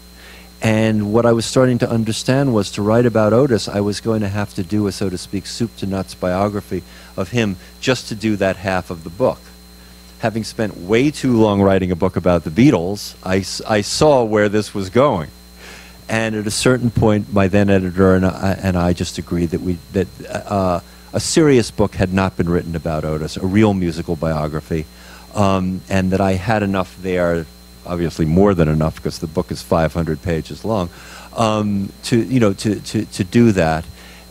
And what I was starting to understand was to write about Otis, I was going to have to do a, so to speak, soup to nuts biography of him just to do that half of the book. Having spent way too long writing a book about the Beatles, I saw where this was going. And at a certain point, my then editor and I just agreed that a serious book had not been written about Otis, a real musical biography, and that I had enough there, obviously more than enough because the book is 500 pages long, to do that.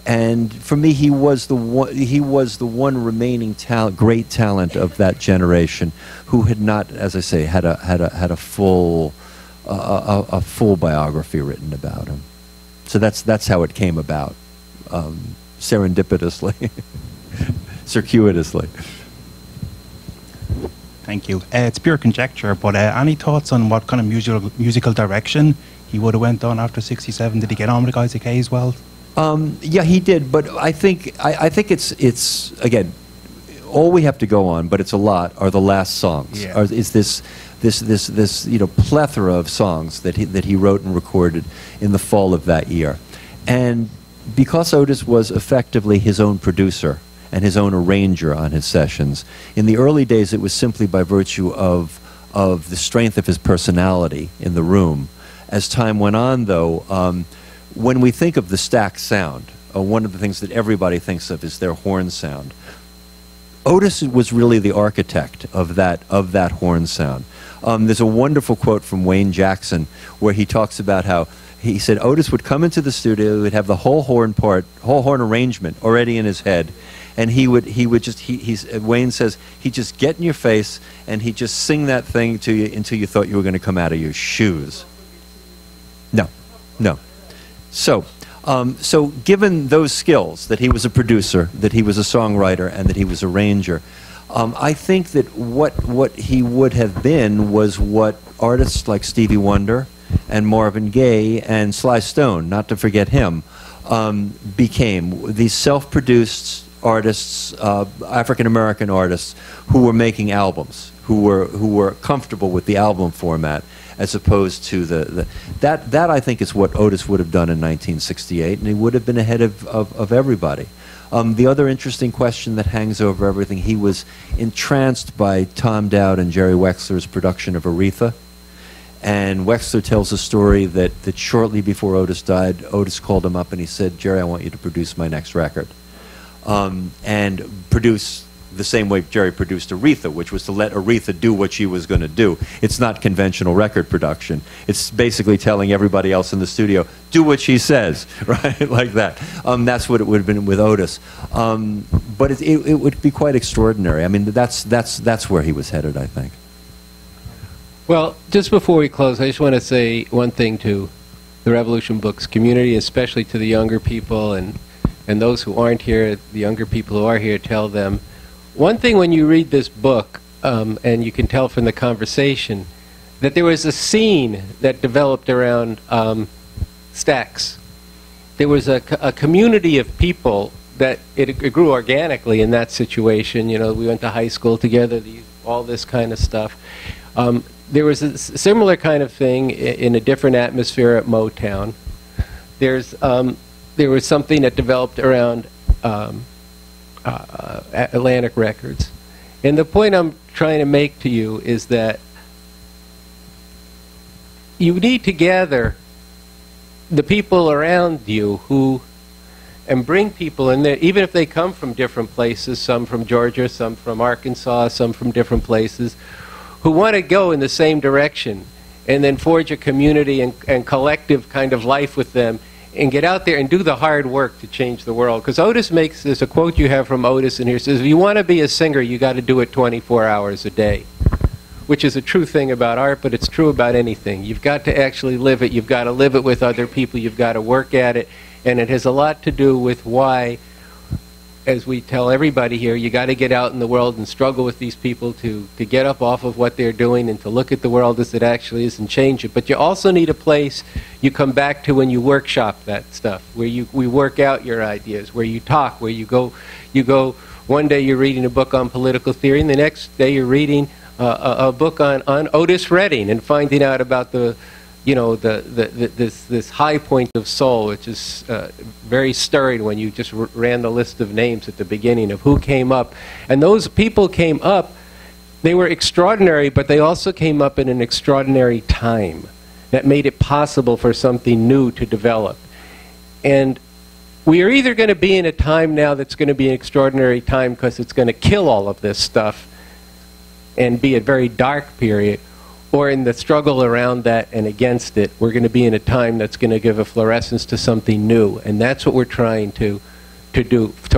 And for me, he was the one remaining great talent of that generation who had not, as I say, had a full biography written about him. So that's how it came about, serendipitously, circuitously. Thank you. It's pure conjecture, but any thoughts on what kind of musical direction he would have went on after '67? Did he get on with the guys at Kay as well? Yeah, he did, but I think it's again, all we have to go on, but it's a lot, are the last songs. Yeah. Is this plethora of songs that he wrote and recorded in the fall of that year. And because Otis was effectively his own producer and his own arranger on his sessions. In the early days, it was simply by virtue of the strength of his personality in the room. As time went on, though, when we think of the Stax sound, one of the things that everybody thinks of is their horn sound. Otis was really the architect of that horn sound. There's a wonderful quote from Wayne Jackson where he talks about how he said Otis would come into the studio, he would have the whole horn arrangement already in his head, and Wayne says he'd just get in your face and he'd just sing that thing to you until you thought you were going to come out of your shoes. No. So given those skills, that he was a producer, that he was a songwriter, and that he was a arranger, I think that what he would have been was what artists like Stevie Wonder and Marvin Gaye and Sly Stone, not to forget him, became. These self-produced artists, African-American artists, who were making albums, who were comfortable with the album format, as opposed to that I think is what Otis would have done in 1968, and he would have been ahead of everybody. The other interesting question that hangs over everything, he was entranced by Tom Dowd and Jerry Wexler's production of Aretha, and Wexler tells a story that shortly before Otis died, Otis called him up and he said, "Jerry, I want you to produce my next record," and produce the same way Jerry produced Aretha, which was to let Aretha do what she was going to do. It's not conventional record production. It's basically telling everybody else in the studio, do what she says, right? Like that. That's what it would have been with Otis. But it would be quite extraordinary. I mean, that's where he was headed, I think. Well, just before we close, I just want to say one thing to the Revolution Books community, especially to the younger people and those who aren't here, the younger people who are here, tell them, one thing when you read this book, and you can tell from the conversation, that there was a scene that developed around Stax. There was a community of people that it grew organically in that situation. You know, we went to high school together, all this kind of stuff. There was a similar kind of thing in a different atmosphere at Motown. There was something that developed around Atlantic Records. And the point I'm trying to make to you is that you need to gather the people around you and bring people in there, even if they come from different places, some from Georgia, some from Arkansas, some from different places, who want to go in the same direction, and then forge a community and collective kind of life with them, and get out there and do the hard work to change the world. Because Otis there's a quote you have from Otis in here, says, if you want to be a singer, you got to do it 24 hours a day, which is a true thing about art, but it's true about anything. You've got to actually live it. You've got to live it with other people. You've got to work at it. And it has a lot to do with why, as we tell everybody here, you got to get out in the world and struggle with these people to get up off of what they're doing and to look at the world as it actually is and change it. But you also need a place you come back to when you workshop that stuff, where we work out your ideas, where you talk, where you go, one day you're reading a book on political theory, and the next day you're reading a book on Otis Redding and finding out about this high point of soul, which is very stirring when you just ran the list of names at the beginning of who came up. And those people came up, they were extraordinary, but they also came up in an extraordinary time that made it possible for something new to develop. And we are either going to be in a time now that's going to be an extraordinary time because it's going to kill all of this stuff and be a very dark period, or in the struggle around that and against it, we're going to be in a time that's going to give a fluorescence to something new. And that's what we're trying to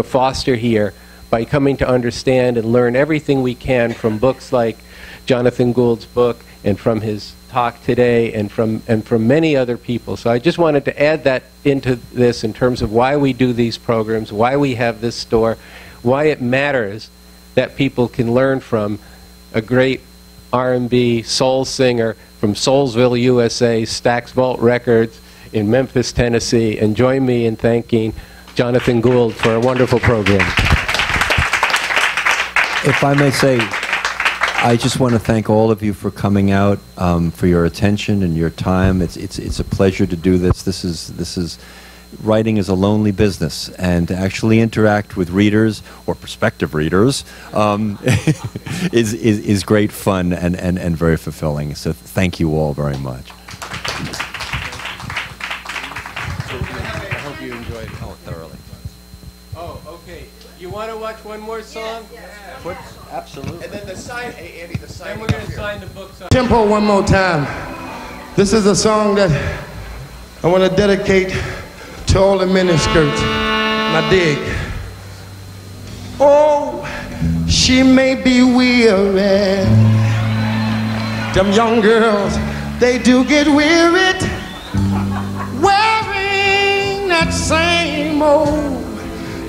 foster here by coming to understand and learn everything we can from books like Jonathan Gould's book and from his talk today and from many other people. So I just wanted to add that into this in terms of why we do these programs, why we have this store, why it matters that people can learn from a great R&B soul singer from Soulsville, USA, Stax Vault Records in Memphis, Tennessee. And join me in thanking Jonathan Gould for a wonderful program. If I may say, I just want to thank all of you for coming out, for your attention and your time. It's a pleasure to do this. This is writing is a lonely business, and to actually interact with readers or prospective readers is great fun and very fulfilling. So thank you all very much. I hope you enjoyed it. Oh, thoroughly. Oh, okay. You want to watch one more song? Absolutely. And then the sign, hey Andy, the sign. Then we're going to sign the books up. Tempo one more time. This is a song that I want to dedicate to all the miniskirts. Now dig. Oh, she may be weary. Them young girls, they do get wearied wearing that same old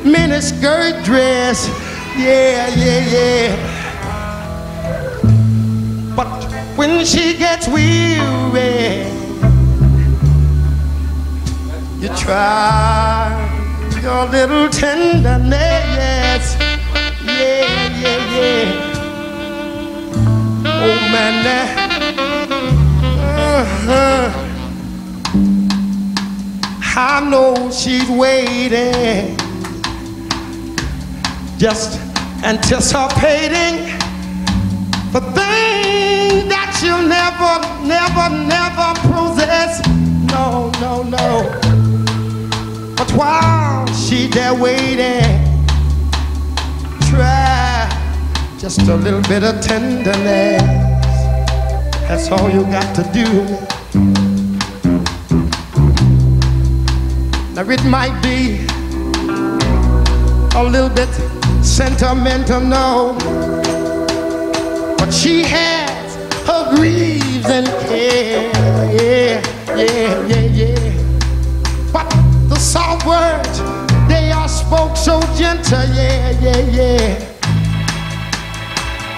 miniskirt dress. Yeah, yeah, yeah. But when she gets weary, you try your little tenderness. Yeah, yeah, yeah. Oh man, I know she's waiting, just anticipating the thing that she'll never, never, never possess. No, no, no. But while she there waiting, try just a little bit of tenderness. That's all you got to do. Now it might be a little bit sentimental, no, but she has her griefs and care. Yeah, yeah, yeah, yeah. But the soft words, they are spoke so gentle. Yeah, yeah, yeah.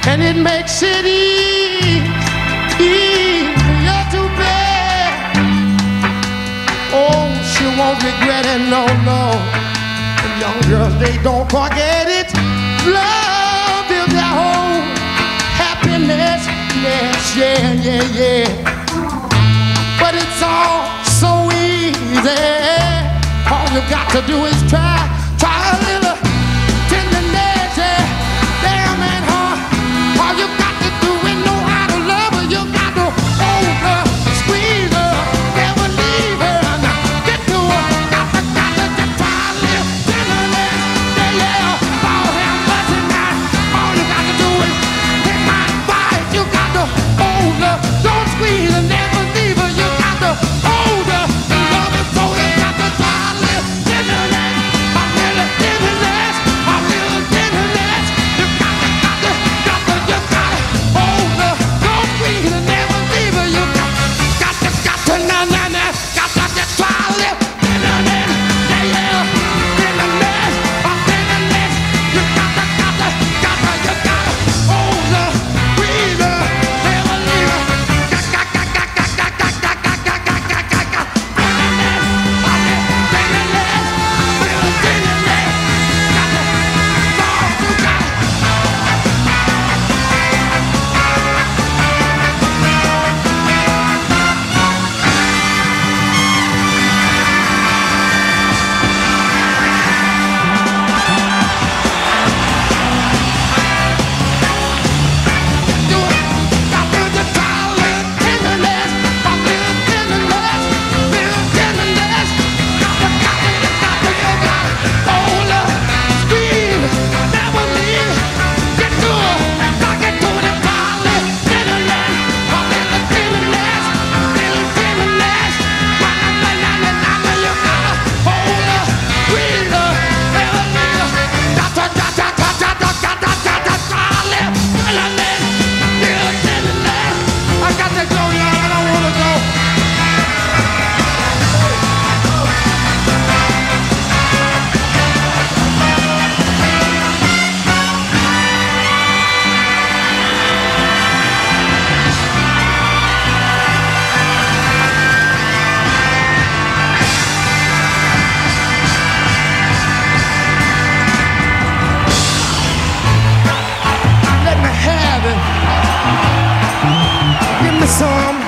And it makes it easier to bear. Oh, she won't regret it, no, no. The young girls, they don't forget it. Love is their whole happiness. Yes, yeah, yeah, yeah. But it's all so easy. All you got to do is try a little tenderness. Yeah, damn it, huh? All you got to do is know how to love her. You got to hold her, squeeze her, never leave her. Now get to her, got to just try a little tenderness. Yeah, yeah, Lord have mercy now. All you got to do is take my advice. You got to hold her, don't squeeze her, never leave her. You got to hold her, love her, so you got to try a little tenderness. A little tenderness, a little tenderness. You got to hold her, don't squeeze her, never leave her. You got to nah, nah, nah. Got to just try a little tenderness. Yeah, yeah, tenderness, a tenderness. You got to hold her, squeeze her, never leave her. Let me have it. Give me some.